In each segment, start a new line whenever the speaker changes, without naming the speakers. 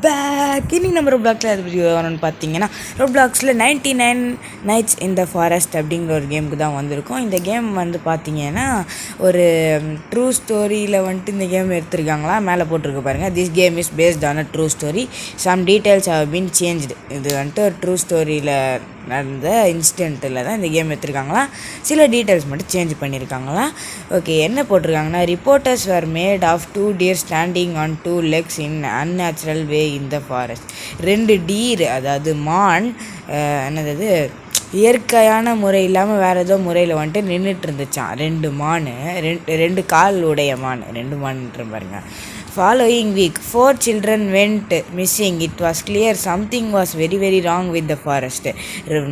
Back இன்னைக்கு நம்ம ரோப்ளாக்ஸில் அது வீடியோ வரணும்னு பார்த்தீங்கன்னா ரோப்ளாக்ஸில் 99 நைட்ஸ் இன் த ஃபாரஸ்ட் அப்படிங்கிற ஒரு கேமுக்கு தான் வந்திருக்கோம். இந்த கேம் வந்து பார்த்தீங்கன்னா ஒரு ட்ரூ ஸ்டோரியில் வந்துட்டு இந்த கேம் எடுத்திருக்காங்களா, மேலே போட்டிருக்கு பாருங்கள். This game is based on a true story, some details have been changed. இது வந்துட்டு ஒரு ட்ரூ ஸ்டோரியில் நடந்த இன்சிடெண்ட்டில் தான் இந்த கேம் எடுத்திருக்காங்களா, சில டீட்டெயில்ஸ் மட்டும் சேஞ்ச் பண்ணியிருக்காங்களா. ஓகே, என்ன போட்டிருக்காங்கன்னா, reporters were made of 2 deer standing on 2 legs in unnatural way in the forest. 2 deer, அதாவது மான், என்னது இயற்கையான முறை இல்லாமல் வேறு ஏதோ முறையில் வந்துட்டு நின்றுட்டு இருந்துச்சான். 2 மான், ரெண்டு கால் உடைய மான், 2 மான்ன்ற பாருங்க. Following week, 4 children went missing. It was clear something was very very wrong with the forest.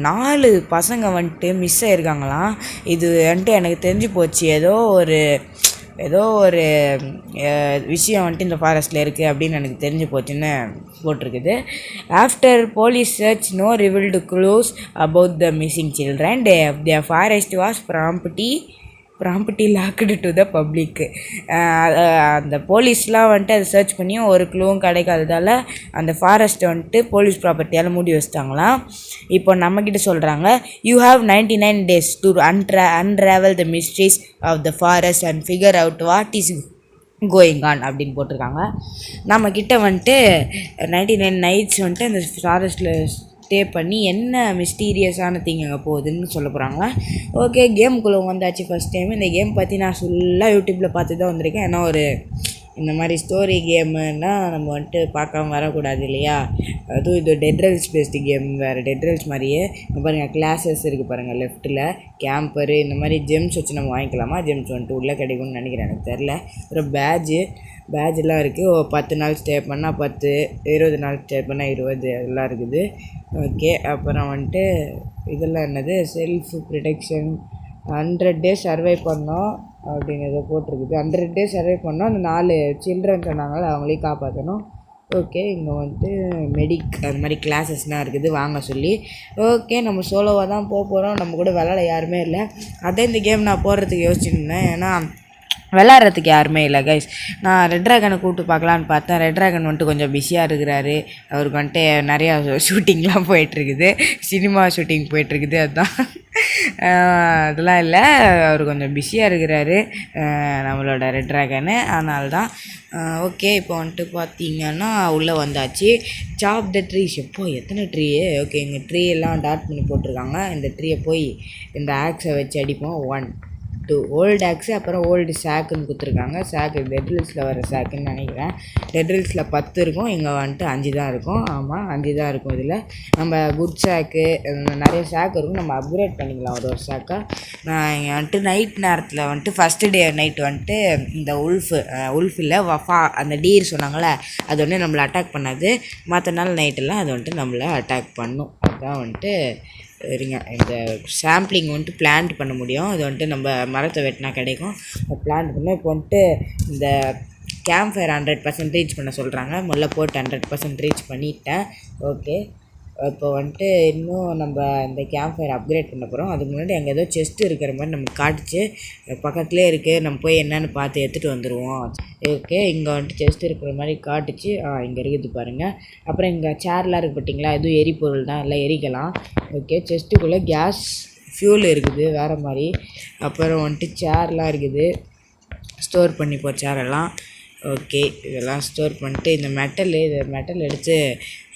4 பசங்க வந்துட்டு மிஸ் ஆகிருக்காங்களாம். இது வந்துட்டு எனக்கு தெரிஞ்சு போச்சு, ஏதோ ஒரு விஷயம் வந்துட்டு இந்த ஃபாரஸ்ட்டில் இருக்குது அப்படின்னு எனக்கு தெரிஞ்சு போச்சுன்னு போட்டிருக்குது. After police search no revealed clues about the missing children. The forest was property locked to the public. அந்த போலீஸ்லாம் வந்துட்டு அதை சர்ச் பண்ணியும் ஒரு க்ளூவும் கிடைக்காததால் அந்த ஃபாரஸ்ட்டை வந்துட்டு போலீஸ் ப்ராப்பர்ட்டியால் மூடி வச்சிட்டாங்களாம். இப்போ நம்மக்கிட்ட சொல்கிறாங்க, you have 99 days to unravel the mysteries of the forest and figure out what is going on அப்படின்னு போட்டிருக்காங்க. நம்மக்கிட்ட வந்துட்டு 99 nights வந்துட்டு அந்த ஃபாரஸ்ட்டில் ஸ்டே பண்ணி என்ன மிஸ்டீரியஸான திங் அங்கே போகுதுன்னு சொல்ல போகிறாங்களா. ஓகே, கேமுக்குள்ளே வந்தாச்சு. ஃபஸ்ட் டைம் இந்த கேம் பற்றி நான் ஃபுல்லாக யூடியூப்பில் பார்த்து தான் வந்திருக்கேன். ஏன்னா இந்த மாதிரி ஸ்டோரி கேமுன்னா நம்ம வந்துட்டு பார்க்காம வரக்கூடாது இல்லையா. அதுவும் இது டெட்ரல்ஸ் பேஸ்டு கேம் வேறு. டெட்ரல்ஸ் மாதிரியே இங்கே பாருங்கள், கிளாஸஸ் இருக்குது பாருங்கள் லெஃப்ட்டில், கேம்பரு, இந்த மாதிரி ஜெம்ஸ் வச்சு நம்ம வாங்கிக்கலாமா. ஜெம்ஸ் வந்துட்டு உள்ளே கிடைக்கும்னு நினைக்கிறேன், எனக்கு தெரில. அப்புறம் பேட்ஜெலாம் இருக்குது. 10 நாள் ஸ்டே பண்ணால் 10, 20 நாள் ஸ்டே பண்ணால் 20, அதெல்லாம் இருக்குது. ஓகே, அப்புறம் வந்துட்டு இதெல்லாம் என்னது, செல்ஃப் ப்ரொடெக்ஷன், 100 days சர்வை பண்ணோம் அப்படின்னு ஏதோ போட்டிருக்குது. 100 days சர்வை பண்ணோம். அந்த 4 சில்ட்ரன் சொன்னாங்களே அவங்களையும் காப்பாற்றணும். ஓகே, இங்கே வந்துட்டு மெடிக் அது மாதிரி கிளாஸஸ்லாம் இருக்குது வாங்க சொல்லி. ஓகே, நம்ம சோலோவாக தான் போகிறோம். நம்ம கூட விளாட யாருமே இல்லை. அதே இந்த கேம் நான் போடுறதுக்கு யோசிச்சுருந்தேன், ஏன்னா விளாட்றதுக்கு யாருமே இல்லை கைஸ். நான் ரெட் ட்ராகனை கூப்பிட்டு பார்க்கலான்னு பார்த்தேன். ரெட் ட்ராகன் வந்துட்டு கொஞ்சம் பிஸியாக இருக்கிறாரு. அவருக்கு வந்துட்டு நிறையா ஷூட்டிங்லாம் போயிட்டுருக்குது, சினிமா ஷூட்டிங் போயிட்டுருக்குது. அதுதான் அதெல்லாம் இல்லை, அவர் கொஞ்சம் பிஸியாக இருக்கிறாரு நம்மளோட ரெட் ட்ராகனு, அதனால தான். ஓகே, இப்போ வந்துட்டு பார்த்தீங்கன்னா உள்ளே வந்தாச்சு. சாப் த ட்ரீஸ். எப்போ எத்தனை ட்ரீ. ஓகே, இங்கே ட்ரீ எல்லாம் டாட் பண்ணி போட்டிருக்காங்க. இந்த ட்ரீயை போய் இந்த ஆக்ஸை வச்சு அடிப்போம். 1 2 ஓல்டு ஆக்ஸு, அப்புறம் ஓல்டு சாக்குன்னு கொடுத்துருக்காங்க. சாக்கு டெட்ரில்ஸில் வர சாக்குன்னு நினைக்கிறேன். டெட்ரில்ஸில் 10 இருக்கும், இங்கே வந்துட்டு 5 தான் இருக்கும். ஆமாம், 5 தான் இருக்கும். இதில் நம்ம குட் சாக்கு, நிறைய சாக்கு இருக்கும், நம்ம அப்கிரேட் பண்ணிக்கலாம் ஒரு சாக்காக. நான் இங்கே வந்துட்டு நைட் நேரத்தில் வந்துட்டு ஃபஸ்ட்டு டே நைட் வந்துட்டு இந்த உல்ஃப் இல்லை அந்த டீர் சொன்னாங்களே, அது வந்து நம்மளை அட்டாக் பண்ணாது. மற்ற நாள் நைட்டெல்லாம் அது வந்துட்டு நம்மளை அட்டாக் பண்ணும். அதுதான் வந்துட்டு இருங்க. இந்த சாம்பிளிங் வந்துட்டு பிளான்ட் பண்ண முடியும். அது வந்துட்டு நம்ம மரத்தை வெட்டினா கிடைக்கும். பிளான்ட் பண்ணால் இப்போ வந்துட்டு இந்த கேம்ப் ஃபயர் 100% ரீச் பண்ண சொல்கிறாங்க. முதல்ல போட்டு 100% ரீச் பண்ணிட்டேன். ஓகே, இப்போ வந்துட்டு இன்னும் நம்ம இந்த கேம்ப் ஃபயர் அப்கிரேட் பண்ண போகிறோம். அதுக்கு முன்னாடி அங்கே ஏதோ செஸ்ட் இருக்கிற மாதிரி நமக்கு காட்டுச்சு. பக்கத்துலேயே இருக்குது, நம்ம போய் என்னென்னு பார்த்து எடுத்துகிட்டு வந்துடுவோம். ஓகே, இங்கே வந்துட்டு செஸ்ட் இருக்கிற மாதிரி காட்டுச்சு. இங்கே இருக்குது பாருங்கள். அப்புறம் இங்கே சேர்லாம் இருக்குது பார்த்தீங்களா, எதுவும் எரிபொருள் தான், எல்லாம் எரிக்கலாம். ஓகே, செஸ்ட்டுக்குள்ளே கேஸ் ஃபியூல் இருக்குது வேறு மாதிரி. அப்புறம் வந்துட்டு சேர்லாம் இருக்குது, ஸ்டோர் பண்ணிப்போம் சேரெல்லாம். ஓகே, இதெல்லாம் ஸ்டோர் பண்ணிட்டு இந்த மெட்டல் எடுத்து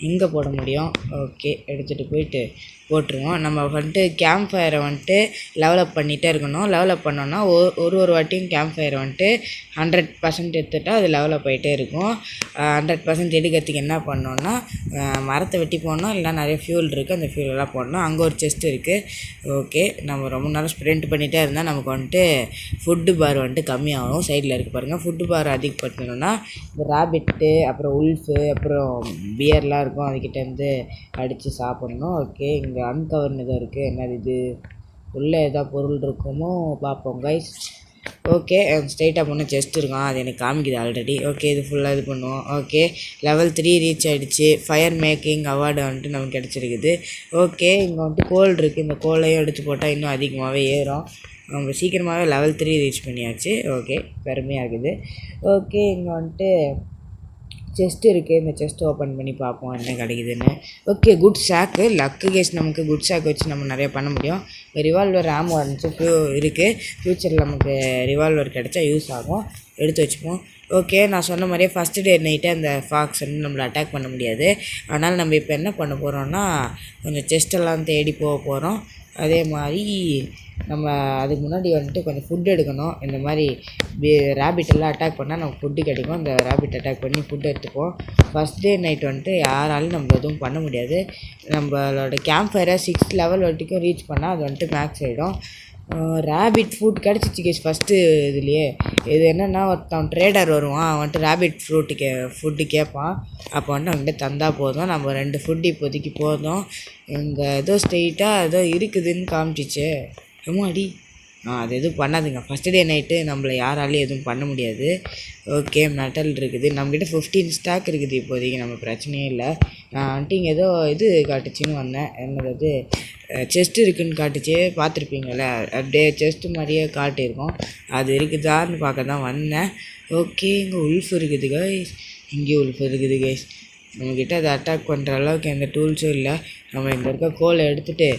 இங்கே போட முடியும். ஓகே, எடுத்துகிட்டு போயிட்டு போட்டுருவோம். நம்ம வந்துட்டு கேம்ப் ஃபயரை வந்துட்டு லெவலப் பண்ணிகிட்டே இருக்கணும். லெவலப் பண்ணோன்னா ஒரு வாட்டியும் கேம்ப் ஃபயரை வந்துட்டு 100% எடுத்துட்டால் அது டெவலப் ஆகிட்டே இருக்கும். 100% எடுக்கிறதுக்கு என்ன பண்ணோன்னா, மரத்தை வெட்டி போடணும், இல்லை நிறைய ஃபியூல் இருக்குது, அந்த ஃபியூலெல்லாம் போடணும். அங்கே ஒரு செஸ்ட் இருக்குது. ஓகே, நம்ம ரொம்ப நேரம் ஸ்ப்ரிண்ட் பண்ணிகிட்டே இருந்தால் நமக்கு வந்துட்டு ஃபுட்டு பார் வந்துட்டு கம்மியாகும். சைடில் இருக்குது பாருங்கள். ஃபுட்டு பார் அதிகப்படுத்தணுன்னா இந்த ராபிட்டு, அப்புறம் உல்ஃபு, அப்புறம் பியர்லாம் இருக்கும், அதுக்கிட்டேருந்து அடித்து சாப்பிட்ணும். ஓகே, இங்கே அன்கவர்னு தான் இருக்குது. என்னது இது, உள்ளே எதாவது பொருள் இருக்குமோ பார்ப்போம் கைஸ். ஓகே, ஸ்ட்ரைட்டாக போனால் செஸ்ட் இருக்கும், அது எனக்கு காமிக்குது ஆல்ரெடி. ஓகே, இது ஃபுல்லாக இது பண்ணுவோம். ஓகே, லெவல் 3 ரீச் ஆகிடுச்சு. ஃபயர் மேக்கிங் அவார்டு வந்துட்டு நமக்கு கிடச்சிருக்குது. ஓகே, இங்கே வந்துட்டு கோல் இருக்குது, இந்த கோலையும் எடுத்து போட்டால் இன்னும் அதிகமாகவே ஏறும். நம்ம சீக்கிரமாகவே லெவல் 3 ரீச் பண்ணியாச்சு. ஓகே, பெருமையாக இருக்குது. ஓகே, இங்கே வந்துட்டு செஸ்ட் இருக்குது. இந்த செஸ்ட் ஓப்பன் பண்ணி பார்ப்போம் என்ன கிடைக்குதுன்னு. Okay, good shock. Luck case நமக்கு குட் ஷாக் வச்சு நம்ம நிறைய பண்ண முடியும். ரிவால்வர் ஆமோ இருந்துச்சு இருக்குது. ஃப்யூச்சரில் நமக்கு ரிவால்வர் கிடச்சா யூஸ் ஆகும். எடுத்து வச்சுப்போம். ஓகே, நான் சொன்ன மாதிரியே ஃபஸ்ட்டு டே நைட்டே அந்த ஃபாக்ஸ் வந்து நம்மளை அட்டாக் பண்ண முடியாது. அதனால் நம்ம இப்போ என்ன பண்ண போகிறோம்னா கொஞ்சம் செஸ்டெல்லாம் தேடி போக போகிறோம். அதே மாதிரி நம்ம அதுக்கு முன்னாடி வந்துட்டு கொஞ்சம் ஃபுட் எடுக்கணும். இந்த மாதிரி ரேபிட்டெல்லாம் அட்டாக் பண்ணால் நமக்கு ஃபுட்டு கிடைக்கும். அந்த ரேபிட் அட்டாக் பண்ணி ஃபுட் எடுத்துப்போம். ஃபஸ்ட் டே நைட் வந்துட்டு யாராலும் நம்ம எதுவும் பண்ண முடியாது. நம்மளோட கேம்ப் ஃபயரை 6th லெவல் வரைக்கும் ரீச் பண்ணால் அது வந்துட்டு மேக்ஸ் ஆகிடும். ரேபிட் ஃபுட் கிடச்சிச்சு கேஸ் ஃபஸ்ட்டு இதுலேயே. இது என்னென்னா ஒருத்தன் ட்ரேடர் வருவான், அவன் வந்துட்டு ரேபிட் ஃபுட்டு கேட்பான். அப்போ வந்துட்டு அவன்கிட்ட தந்தால் போதும். நம்ம 2 ஃபுட்டு இப்போதைக்கு போதும். இங்கே ஏதோ ஸ்ட்ரெயிட்டாக ஏதோ இருக்குதுன்னு காமிச்சிச்சு. எம்மாடி அது எதுவும் பண்ணாதுங்க. ஃபஸ்ட்டு டே நைட்டு நம்மளை யாராலையும் எதுவும் பண்ண முடியாது. ஓகே, மெட்டல் இருக்குது நம்மக்கிட்ட. 15 ஸ்டாக் இருக்குது இப்போதைக்கு. நம்ம பிரச்சனையே இல்லை. நான் வந்துட்டு இங்கே ஏதோ இது காட்டுச்சின்னு வந்தேன். என்னது செஸ்ட்டு இருக்குதுன்னு காட்டுச்சு. பார்த்துருப்பீங்கள, அப்படியே செஸ்ட்டு மாதிரியே காட்டியிருக்கோம். அது இருக்குதான்னு பார்க்க தான் வந்தேன். ஓகே, இங்கே உல்ஃப் இருக்குது கைஸ். இங்கேயும் உல்ஃப் இருக்குது கைஸ். நம்மக்கிட்ட அதை அட்டாக் பண்ணுற அளவுக்கு எந்த டூல்ஸும் இல்லை. நம்ம இங்கே இருக்க கோலை எடுத்துகிட்டு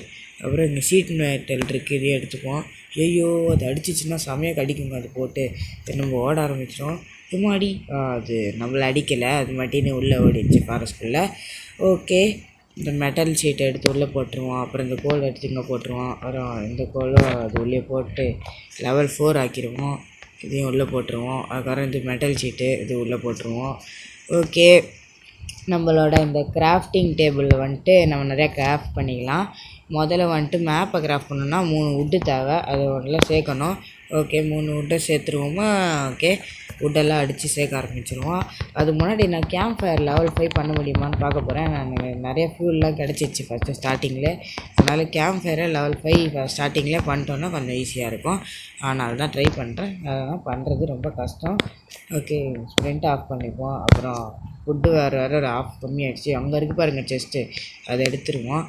அப்புறம் இங்கே சீட் மெட்டல் இருக்குது, இதையும் எடுத்துப்போம். ஐயோ, அது அடிச்சிச்சின்னா செமையாக கடிக்குங்க. அது போட்டு நம்ம ஓட ஆரம்பிச்சிடும். சும்மாடி அது நம்மளை அடிக்கலை, அது மாட்டின்னு உள்ளே ஓடிடுச்சு ஃபாரஸ்ட்குள்ளே. ஓகே, இந்த மெட்டல் ஷீட்டை எடுத்து உள்ளே போட்டுருவோம். அப்புறம் இந்த கோல் எடுத்து இங்கே போட்டுருவோம். அப்புறம் இந்த கோலும் அது உள்ளே போட்டு லெவல் 4 ஆக்கிடுவோம். இதையும் உள்ளே போட்டுருவோம். அதுக்கப்புறம் இந்த மெட்டல் ஷீட்டு இது உள்ளே போட்டுருவோம். ஓகே, நம்மளோட இந்த கிராஃப்டிங் டேபிளில் வந்துட்டு நம்ம நிறையா கிராஃப்ட் பண்ணிக்கலாம். முதல்ல வந்துட்டு மேப்பை கிராஃப்ட் பண்ணணுன்னா 3 வுட்டு தேவை. அது ஒன்றில் சேர்க்கணும். ஓகே, 3 வுட்டை சேர்த்துருவோமா? ஓகே, வுட்டெல்லாம் அடித்து சேர்க்க ஆரம்பிச்சிருவோம். அது முன்னாடி நான் கேம்ப் ஃபயர் லெவல் 5 பண்ண முடியுமான்னு பார்க்க போகிறேன். நான் நிறைய ஃபியூல்லாம் கிடச்சிச்சு ஃபஸ்ட்டு ஸ்டார்டிங்கில். அதனால் கேம்ப் ஃபயரை லெவல் 5 ஸ்டார்டிங்கில் பண்ணிட்டோன்னா கொஞ்சம் ஈஸியாக இருக்கும். அதனால தான் ட்ரை பண்ணுறேன். அதெல்லாம் பண்ணுறது ரொம்ப கஷ்டம். ஓகே, ஸ்ப்ரிண்ட் ஆஃப் பண்ணிப்போம். அப்புறம் ஃபுட்டு வேறு ஆஃப் கம்மியாகிடுச்சு. அங்கே இருக்குது பாருங்கள் செஸ்ட்டு, அதை எடுத்துருவோம்.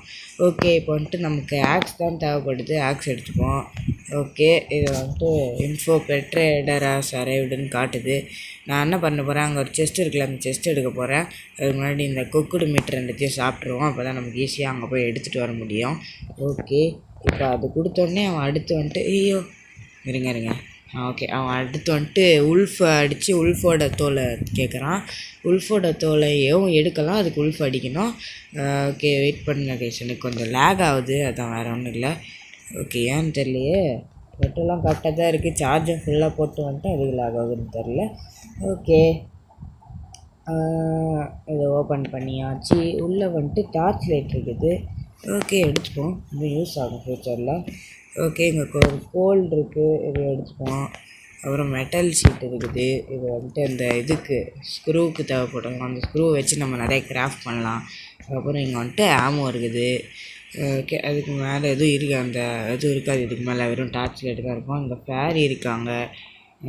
ஓகே, இப்போ வந்துட்டு நமக்கு ஆக்ஸ் தான் தேவைப்படுது. ஆக்ஸ் எடுத்துப்போம். ஓகே, இதை வந்துட்டு இன்ஃபோ பெட்ரேடராஸ் அரைவ்டுன்னு காட்டுது. நான் என்ன பண்ண போகிறேன், அங்கே ஒரு செஸ்ட் இருக்குல்ல, அந்த செஸ்ட் எடுக்க போகிறேன். அதுக்கு முன்னாடி இந்த குக்குடு மீட்டர் 2த்தையும் சாப்பிட்ருவோம். அப்போ தான் நமக்கு ஈஸியாக அங்கே போய் எடுத்துகிட்டு வர முடியும். ஓகே, இப்போ அது கொடுத்தோடனே அவன் அடுத்து வந்துட்டு ஐயோ இருங்க ஓகே, அவன் அடுத்து வந்துட்டு உல்ஃபை அடித்து உல்ஃபோட தோலை கேட்குறான். உல்ஃபோட தோலையும் எடுக்கலாம், அதுக்கு உல்ஃப் அடிக்கணும். ஓகே, வெயிட் பண்ணுங்க கைஸ், எனக்கு கொஞ்சம் லேக் ஆகுது. அதான் வேறு ஒன்றும் இல்லை. ஓகே, ஏன்னு தெரியலையே. நெட்டெல்லாம் கரெக்டாக தான் இருக்குது. சார்ஜும் ஃபுல்லாக போட்டு வந்துட்டு அதுக்கு லேக் ஆகுதுன்னு தெரில. ஓகே, இதை ஓப்பன் பண்ணியாச்சு. உள்ளே வந்துட்டு டார்ச் லைட் இருக்குது. ஓகே, எடுத்துப்போம். இன்னும் யூஸ் ஆகும் ஃப்யூச்சரில். ஓகே, இங்கே கோல் இருக்குது, இது எடுத்துப்போம். அப்புறம் மெட்டல் ஷீட் இருக்குது. இது வந்துட்டு அந்த இதுக்கு ஸ்க்ரூவுக்கு தேவைப்படும். அந்த ஸ்க்ரூவை வச்சு நம்ம நிறைய கிராஃப்ட் பண்ணலாம். அப்புறம் இங்கே வந்துட்டு ஆமோ இருக்குது. ஓகே, அதுக்கு மேலே எதுவும் இருக்குது, அந்த எதுவும் இருக்காது. இதுக்கு மேலே வெறும் டார்ச் லைட்டு தான் இருக்கும். இங்கே ஃபேரி இருக்காங்க.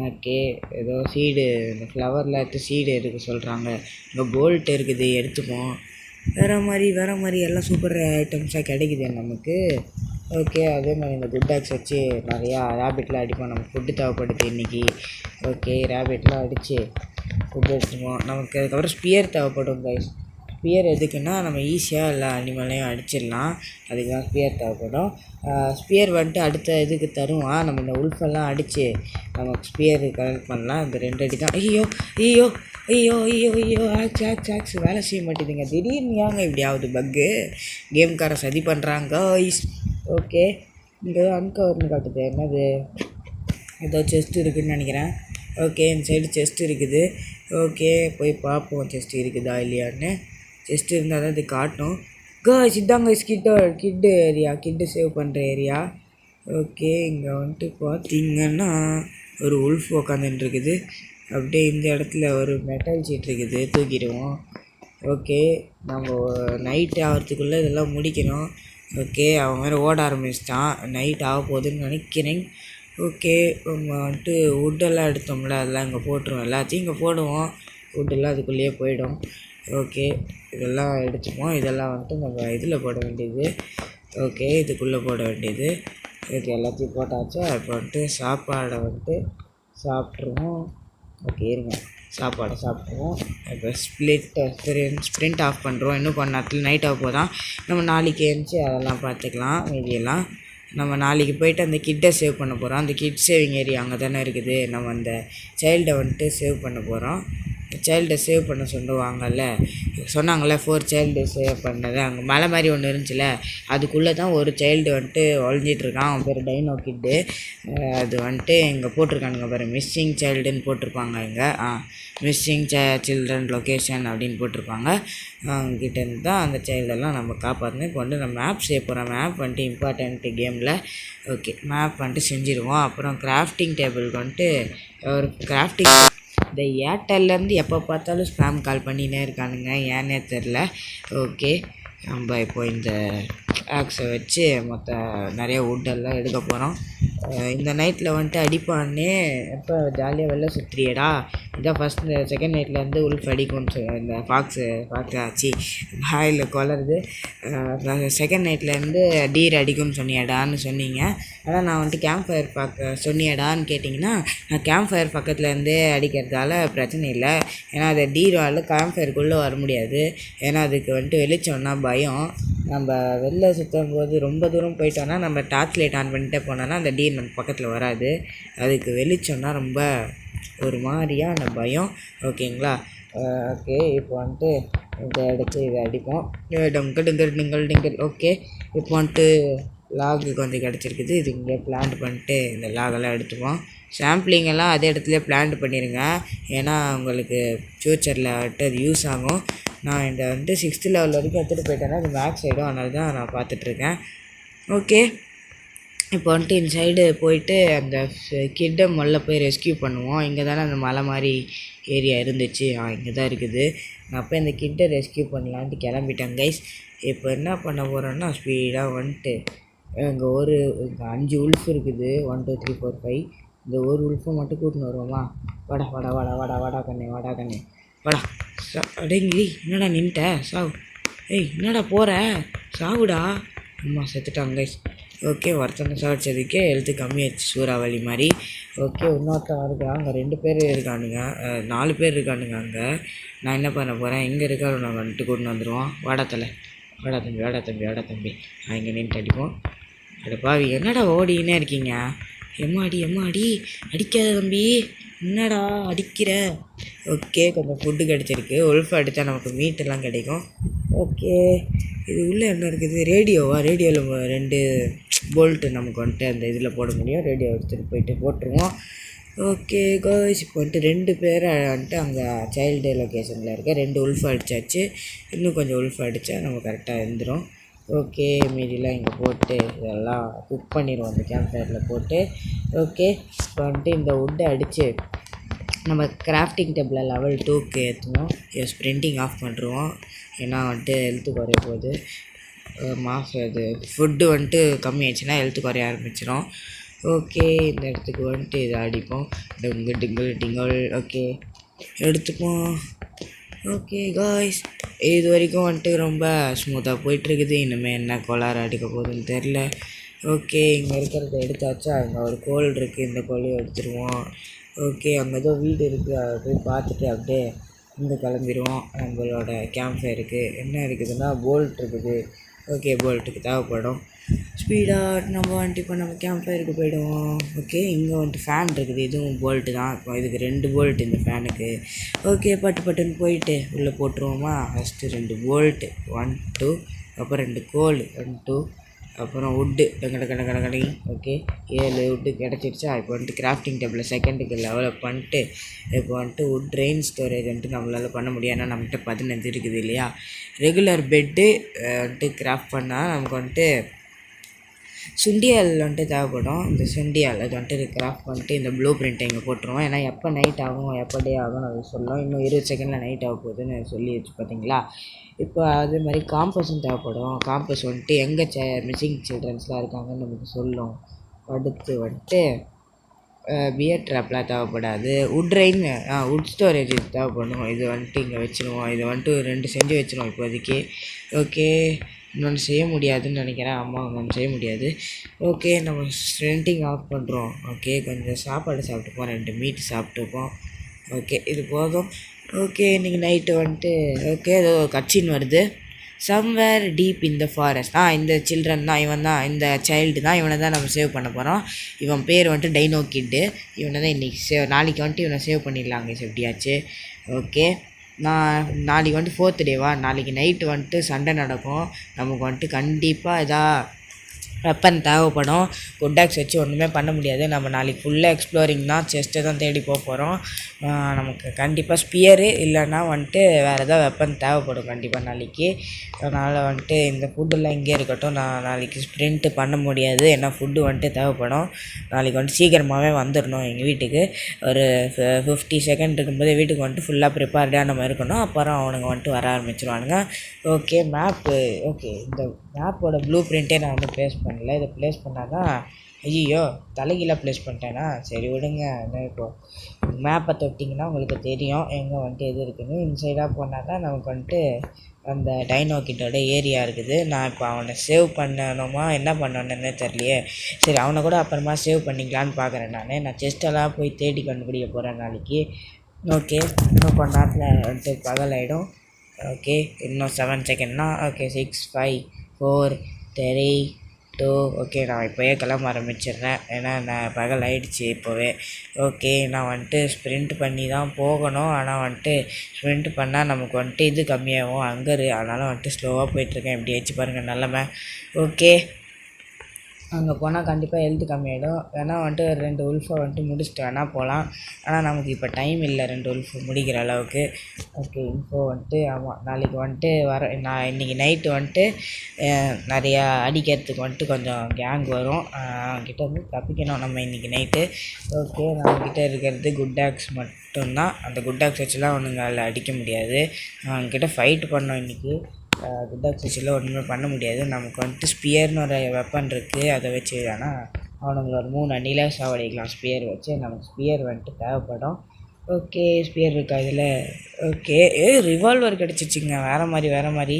ஓகே, ஏதோ சீடு, இந்த ஃப்ளவரில் எடுத்து சீடு எடுக்க சொல்கிறாங்க. இங்கே போல்ட் இருக்குது, எடுத்துப்போம். வேறு மாதிரி எல்லாம் சூப்பர் ஐட்டம்ஸாக கிடைக்குது நமக்கு. ஓகே, அதே மாதிரி இந்த குட் ஆக்ஸ் வச்சு நிறையா ரேபிட்லாம் அடிப்போம். நமக்கு ஃபுட்டு தேவைப்படுது இன்றைக்கி. ஓகே, ரேபிட்லாம் அடித்து ஃபுட்டு எடுத்துப்போம். நமக்கு அதுக்கப்புறம் ஸ்பியர் தேவைப்படும் கைஸ். ஸ்பியர் எதுக்குன்னா நம்ம ஈஸியாக எல்லா அனிமலையும் அடிச்சிடலாம். அதுக்கு தான் ஸ்பியர் தேவைப்படும். ஸ்பியர் வந்துட்டு அடுத்த இதுக்கு தருவான். நம்ம இந்த உல்ஃபெல்லாம் அடித்து நமக்கு ஸ்பியர் கலெக்ட் பண்ணலாம். இந்த 2 அடி தான். ஐயோ ஆக்ஸ் வேலை செய்ய மாட்டேதுங்க. திடீர்னு ஏங்க இப்படி ஆகுது பக்கு. கேம்காரை சதி பண்ணுறாங்க. ஓகே, இங்கே அன்கவர்னு காட்டுது. என்னது, ஏதோ செஸ்ட் இருக்குதுன்னு நினைக்கிறேன். ஓகே, இந்த சைடு செஸ்ட் இருக்குது. ஓகே, போய் பார்ப்போம் செஸ்ட் இருக்குதா இல்லையான்னு. செஸ்ட் இருந்தால் தான் இது காட்டும். இதாங்க கிட்டு ஏரியா, கிட்டு சேவ் பண்ணுற ஏரியா. ஓகே, இங்கே வந்துட்டு பார்த்தீங்கன்னா ஒரு உல்ஃப் உக்காந்துட்டு இருக்குது. அப்படியே இந்த இடத்துல ஒரு மெட்டல் ஷீட் இருக்குது, தூக்கிடுவோம். ஓகே, நம்ம நைட் ஆகிறதுக்குள்ளே இதெல்லாம் முடிக்கணும். ஓகே, அவன் வேறு ஓட ஆரம்பிச்சிட்டான். நைட் ஆக போகுதுன்னு நினைக்கிறேன். ஓகே, நம்ம வந்துட்டு வுட்டெல்லாம் எடுத்தோம்ல, அதெல்லாம் இங்கே போட்டுருவோம். எல்லாத்தையும் இங்கே போடுவோம். வுட்டெல்லாம் அதுக்குள்ளேயே போயிடும். ஓகே, இதெல்லாம் எடுத்துப்போம். இதெல்லாம் வந்துட்டு நம்ம இதில் போட வேண்டியது. ஓகே, இதுக்குள்ளே போட வேண்டியது. இது எல்லாத்தையும் போட்டாச்சா. இப்போ வந்துட்டு சாப்பாடை வந்துட்டு சாப்பிட்ருவோம். ஓகே, இருங்க, சாப்பாடை சாப்பிடுவோம். இப்போ ஸ்ப்ரிண்ட் ஆஃப் பண்ணுறோம். இன்னும் கொஞ்ச நேரத்தில் நைட் ஆக போதான். நம்ம நாளைக்கு எழுந்துச்சி அதெல்லாம் பார்த்துக்கலாம். மீதியெல்லாம் நம்ம நாளைக்கு போய்ட்டு அந்த கிட்டை சேவ் பண்ண போகிறோம். அந்த கிட் சேவிங் ஏரியா அங்கே தானே இருக்குது. நம்ம அந்த சைல்டை வந்துட்டு சேவ் பண்ண போகிறோம். சைல்டை சேவ் பண்ண சொன்னாங்கல்ல 4 சைல்டு சேவ் பண்ணது. அங்கே மலை மாதிரி ஒன்று இருந்துச்சுல, அதுக்குள்ளே தான் ஒரு சைல்டு வந்துட்டு ஒழிஞ்சிட்ருக்கான். அவன் பேர் டைனோ கிட்டு. அது வந்துட்டு இங்கே போட்டிருக்கானுங்க பாரு, மிஸ்ஸிங் சைல்டுன்னு போட்டிருப்பாங்க. இங்கே மிஸ்ஸிங் சில்ட்ரன் லொக்கேஷன் அப்படின்னு போட்டிருப்பாங்க. அவங்ககிட்டேருந்து தான் அந்த சைல்டெல்லாம் நம்ம காப்பாற்றணும். இப்போ வந்து நம்ம மேப் செய்ய போகிறோம். மேப் வந்துட்டு இம்பார்ட்டண்ட்டு கேமில். ஓகே, மேப் வந்துட்டு செஞ்சுருவோம். அப்புறம் கிராஃப்டிங் டேபிளுக்கு வந்துட்டு ஒரு கிராஃப்டிங் இந்த ஏர்டெல்லேருந்து எப்போ பார்த்தாலும் ஸ்பேம் கால் பண்ணினே இருக்கானுங்க, ஏன்னே தெரில. ஓகே, நம்ம இப்போ இந்த ஆக்ஸை வச்சு நிறைய வுட்டெல்லாம் எடுக்க போகிறோம். இந்த நைட்டில் வந்துட்டு அடிப்பானே, எப்போ ஜாலியாக வெளில சுற்றுறியடா, இதான் ஃபஸ்ட் செகண்ட் நைட்லேருந்து உல்ஃப் அடிக்கும்னு இந்த ஃபாக்ஸு ஆச்சு ஹாயில் கொலருது. செகண்ட் நைட்லேருந்து டீர் அடிக்கும்னு சொன்னியடான்னு சொன்னீங்க. ஆனால் நான் வந்துட்டு கேம்ப் ஃபயர் சொன்னியடான்னு கேட்டிங்கன்னா, நான் கேம்ப் ஃபயர் பக்கத்துலேருந்தே அடிக்கிறதால பிரச்சனை இல்லை. ஏன்னா அது டீரால் கேம்ப் ஃபயருக்குள்ளே வர முடியாது. ஏன்னா அதுக்கு வந்துட்டு வெளிச்சோன்னா பயம். நம்ம வெளில சுற்றும் போது ரொம்ப தூரம் போயிட்டோன்னா நம்ம டார்ச் லைட் ஆன் பண்ணிட்டே போனோன்னா அந்த டீர் நம்ம பக்கத்தில் வராது. அதுக்கு வெளிச்சோன்னா ரொம்ப ஒரு மாதிரியான பயம். ஓகேங்களா? ஓகே, இப்போ வந்துட்டு இதை எடுத்து இதை அடிப்போம். டிங்கல். ஓகே, இப்போ வந்துட்டு லாகு கொஞ்சம் கிடச்சிருக்குது. இது இங்கே பிளான்ட் பண்ணிட்டு இந்த லாகெல்லாம் எடுத்துப்போம். சாம்பிளிங்கெல்லாம் அதே இடத்துல பிளான்ட் பண்ணிடுங்க. ஏன்னா உங்களுக்கு ஃப்யூச்சரில் வந்துட்டு அது யூஸ் ஆகும். நான் இந்த வந்துட்டு 6th லெவல் வரைக்கும் எடுத்துகிட்டு போயிட்டேன்னா அது மேக்ஸ் ஆகிடும். அதனால தான் நான் பார்த்துட்ருக்கேன். ஓகே, இப்போ வந்துட்டு இந்த சைடு போயிட்டு அந்த கிட்டை முதல்ல போய் ரெஸ்கியூ பண்ணுவோம். இங்கே தானே அந்த மலை மாதிரி ஏரியா இருந்துச்சு. இங்கே தான் இருக்குது. நான் போய் இந்த கிட்டை ரெஸ்கியூ பண்ணலான்ட்டு கிளம்பிட்டேன் கைஸ். இப்போ என்ன பண்ண போகிறோன்னா, ஸ்பீடாக வந்துட்டு இங்கே 5 உல்ஃப் இருக்குது. 1 2 3 4 5. இந்த ஒரு உல்ஃபை மட்டும் கூட்டின்னு வருவோமா? வாடா கண்ணே வாடா. அடங்கி என்னடா நின்ட்ட? சாவு. என்னடா போகிற? சாவுடா. அம்மா செத்துட்டாங்க கைஸ். ஓகே, ஒருத்தனை சாடிச்சதுக்கே எழுத்து கம்மியாச்சு, சூறாவளி மாதிரி. ஓகே, இன்னொருத்தன் இருக்கான். அங்கே 2 பேர் இருக்கானுங்க, 4 பேர் இருக்கானுங்க அங்கே. நான் என்ன பண்ண போகிறேன், இங்கே இருக்காரு நாங்கள் வந்துட்டு கூட்டின்னு வந்துடுவோம். வாடா தம்பி. இங்கே நின்று அடிப்போம். பாவி, என்னடா ஓடினே இருக்கீங்க? எம்மாடி அடிக்காத தம்பி, என்னடா அடிக்கிற? ஓகே, கொஞ்சம் ஃபுட்டு கிடச்சிருக்கு. உல்ஃப் அடித்தா நமக்கு மீட்டெல்லாம் கிடைக்கும். ஓகே, இது உள்ளே என்ன இருக்குது? ரேடியோவில் 2 போல்ட்டு நமக்கு வந்துட்டு அந்த இதில் போட முடியும். ரேடியோ எடுத்துகிட்டு போயிட்டு போட்டுருவோம். ஓகே காய்ஸ், இப்போ வந்துட்டு 2 பேரை வந்துட்டு அங்கே சைல்டு லொக்கேஷனில் இருக்க 2 உல்ஃப் அடித்தாச்சு. இன்னும் கொஞ்சம் உல்ஃப் அடித்தா நம்ம கரெக்டாக இருந்துடும். ஓகே, மீதிலாம் இங்கே போட்டு இதெல்லாம் குக் பண்ணிடுவோம் அந்த கேம்ப் ஃபயரில் போட்டு. ஓகே, இப்போ வந்துட்டு இந்த வுட்டை அடித்து நம்ம கிராஃப்டிங் டேபிளில் லெவல் 2க்கு ஏற்றணும். ஸ்ப்ரிண்டிங் ஆஃப் பண்ணுறோம். ஏன்னா வந்துட்டு ஹெல்த்து குறைய போகுது. அது ஃபுட்டு வந்துட்டு கம்மி ஆயிடுச்சுன்னா ஹெல்த்து குறைய ஆரம்பிச்சிடும். ஓகே, இந்த இடத்துக்கு வந்துட்டு இதை அடிப்போம். டிங்கல். ஓகே, எடுத்துப்போம். ஓகே காய்ஸ், இது வரைக்கும் வந்துட்டு ரொம்ப ஸ்மூத்தாக போயிட்டுருக்குது. இனிமேல் என்ன கோளாறு அடிக்க போகுதுன்னு தெரில. ஓகே, இங்கே இருக்கிறத எடுத்தாச்சா? அங்கே ஒரு கோல் இருக்குது, இந்த கோலையும் எடுத்துருவோம். ஓகே, அங்கே ஏதோ வீடு இருக்குது, அதை போய் பார்த்துட்டு அப்படியே இங்கே கிளம்பிடுவோம். நம்மளோட கேம்ப் ஃபயருக்கு என்ன இருக்குதுன்னா போல்ட் இருக்குது. ஓகே, போல்ட்டுக்கு தேவைப்படும். ஸ்பீடாக நம்ம வந்துட்டு இப்போ நம்ம கேம்ப் ஃபயருக்கு போய்டுவோம். ஓகே, இங்கே வந்துட்டு ஃபேன் இருக்குது, இதுவும் போல்ட்டு தான். இப்போ இதுக்கு 2 போல்ட்டு இந்த ஃபேனுக்கு. ஓகே, பட்டுன்னு போயிட்டு உள்ளே போட்டுருவோமா? ஃபஸ்ட்டு 2 போல்ட்டு 1 2, அப்புறம் 2 கோல் 1 2, அப்புறம் வுட்டு கடை. ஓகே, 7 வுட்டு கிடச்சிருச்சா? இப்போ வந்துட்டு கிராஃப்டிங் டேபிளில் செகண்டுக்கு லெவலப் பண்ணிட்டு இப்போ வந்துட்டு வுட் ரெயின் ஸ்டோரேஜ் வந்துட்டு நம்மளால் பண்ண முடியும். ஏன்னா நம்மகிட்ட 15 இருக்குது இல்லையா? ரெகுலர் பெட்டு வந்துட்டு கிராஃப்ட் பண்ணால் நமக்கு வந்துட்டு சுண்டியால் வந்துட்டு தேவைப்படும். இந்த சுண்டியால் அது வந்துட்டு கிராஃப்ட் பண்ணிட்டு இந்த ப்ளூ பிரிண்ட்டை இங்கே போட்டுருவோம். ஏன்னா எப்போ நைட் ஆகும் எப்போ டே ஆகும்னு அது சொல்லலாம். இன்னும் 20 செகண்டில் நைட் ஆக போகுதுன்னு சொல்லி வச்சு பார்த்தீங்களா? இப்போ அதே மாதிரி காம்பஸும் தேவைப்படும். காம்பஸ் வந்துட்டு எங்கே மிஸ்ஸிங் சில்ட்ரன்ஸ்லாம் இருக்காங்கன்னு நமக்கு சொல்லும். அடுத்து வந்துட்டு பியர் ட்ராப்லாம் தேவைப்படாது. வுட் ஸ்டோரேஜ் தேவைப்படும். இது வந்துட்டு இங்கே வச்சுருவோம். இதை வந்துட்டு 2 செஞ்சு வச்சுருவோம் இப்போதைக்கு. ஓகே, இன்னொன்று செய்ய முடியாதுன்னு நினைக்கிறேன். இன்னொன்று செய்ய முடியாது. ஓகே, நம்ம ஸ்ப்ரிண்டிங் ஆஃப் பண்ணுறோம். ஓகே, கொஞ்சம் சாப்பாடு சாப்பிட்டுப்போம். 2 மீட் சாப்பிட்டுப்போம். ஓகே இது போதும். ஓகே இன்றைக்கி நைட்டு வந்துட்டு ஓகே ஏதோ கட்சின்னு வருது. Somewhere deep in the forest. இந்த சில்ட்ரன் தான், இவன் தான், இந்த சைல்டு தான், இவனை தான் நம்ம சேவ் பண்ண போகிறோம். இவன் பேர் வந்துட்டு டைனோ கிட்டு. இவனை தான் இன்றைக்கி நாளைக்கு வந்துட்டு இவனை சேவ் பண்ணிடலாங்க எப்படியாச்சு. ஓகே நான் நாளைக்கு வந்துட்டு 4th டேவா, நாளைக்கு நைட்டு வந்துட்டு சண்டை நடக்கும். நமக்கு வந்துட்டு கண்டிப்பாக வெப்பன் தேவைப்படும். குட்டாக்ஸ் வச்சு ஒன்றுமே பண்ண முடியாது. நம்ம நாளைக்கு ஃபுல்லாக எக்ஸ்ப்ளோரிங் தான், செஸ்ட்டை தான் தேடி போக போகிறோம். நமக்கு கண்டிப்பாக ஸ்பியரு இல்லைன்னா வந்துட்டு வேறு ஏதாவது வெப்பன் தேவைப்படும் கண்டிப்பாக நாளைக்கு. அதனால் வந்துட்டு இந்த ஃபுட்டெல்லாம் இங்கே இருக்கட்டும். நான் நாளைக்கு ஸ்ப்ரிண்ட்டு பண்ண முடியாது, ஏன்னா ஃபுட்டு வந்துட்டு தேவைப்படும். நாளைக்கு வந்துட்டு சீக்கிரமாகவே வந்துடணும் எங்கள் வீட்டுக்கு. ஒரு 50 செகண்ட் இருக்கும்போது வீட்டுக்கு வந்துட்டு ஃபுல்லாக ப்ரிப்பேர்டாக நம்ம இருக்கணும். அப்புறம் அவனுங்க வந்துட்டு வர ஆரம்பிச்சிருவானுங்க. Okay map. ஓகே இந்த மேப்போட ப்ளூ பிரிண்ட்டே நான் வந்து ப்ளேஸ் பண்ணல. இதை ப்ளேஸ் பண்ணால் தான் ஐயோ தலைகீழாக ப்ளேஸ் பண்ணிட்டேன்னா சரி விடுங்க. இப்போது மேப்பை தொட்டிங்கன்னா உங்களுக்கு தெரியும் எங்கே வந்துட்டு எது இருக்குதுன்னு. இன்சைடாக போனால் தான் நமக்கு வந்துட்டு அந்த டைனோ கிட்டோட ஏரியா இருக்குது. நான் இப்போ அவனை சேவ் பண்ணணுமா என்ன பண்ணணுன்னே தெரியலையே. சரி அவனை கூட அப்புறமா சேவ் பண்ணிக்கலான்னு பார்க்குறேன். நான் செஸ்ட்டெல்லாம் போய் தேடி கண்டுபிடிக்க போகிறேன் நாளைக்கு. ஓகே இன்னும் கொஞ்ச நேரத்தில் வந்துட்டு பகலாயிடும். ஓகே இன்னும் 7 செகண்ட்னா ஓகே 6 5 4 3 2 ஓகே நான் இப்போயே கிளம்ப ஆரம்பிச்சிடுறேன், ஏன்னா நான் பகல் ஆகிடுச்சி இப்போவே. ஓகே நான் வந்துட்டு ஸ்ப்ரிண்ட் பண்ணி தான் போகணும். ஆனால் வந்துட்டு ஸ்ப்ரிண்ட் பண்ணால் நமக்கு வந்துட்டு இது கம்மியாகும் அங்கரு. அதனால் வந்துட்டு ஸ்லோவாக போயிட்டுருக்கேன். எப்படி ஆச்சு பாருங்கள் நல்லமை. ஓகே அங்கே போனால் கண்டிப்பாக ஹெல்த்து கம்மியாகிடும். வேணா வந்துட்டு 2 உல்ஃபை வந்துட்டு முடிச்சுட்டு வேணால் போகலாம். ஆனால் நமக்கு இப்போ டைம் இல்லை 2 உல்ஃபை முடிக்கிற அளவுக்கு. ஓகே இன்ஃபோ வந்துட்டு ஆமாம் நாளைக்கு வந்துட்டு நான் இன்றைக்கி நைட்டு வந்துட்டு நிறையா அடிக்கிறதுக்கு வந்துட்டு கொஞ்சம் கேங் வரும். அவங்ககிட்ட வந்து தப்பிக்கணும் நம்ம இன்றைக்கி நைட்டு. ஓகே நம்மக்கிட்ட இருக்கிறது குட்டாக்ஸ் மட்டும்தான். அந்த குட்டாக்ஸ் வச்சுலாம் ஒன்றுங்க அதில் அடிக்க முடியாது. அவங்கக்கிட்ட ஃபைட் பண்ணோம் இன்றைக்கி. குட்டாக்ஸ் வச்சுலாம் ஒன்றுமே பண்ண முடியாது. நமக்கு வந்துட்டு ஸ்பியர்னு ஒரு வெப்பன் இருக்குது, அதை வச்சு வேணால் அவனுங்களை ஒரு 3 அணியில் சாவடிக்கலாம். ஸ்பியர் வச்சு நமக்கு ஸ்பியர் வந்துட்டு தேவைப்படும். ஓகே ஸ்பியர் இருக்கா இதில். ஓகே ரிவால்வர் கிடச்சிச்சிங்க. வேறு மாதிரி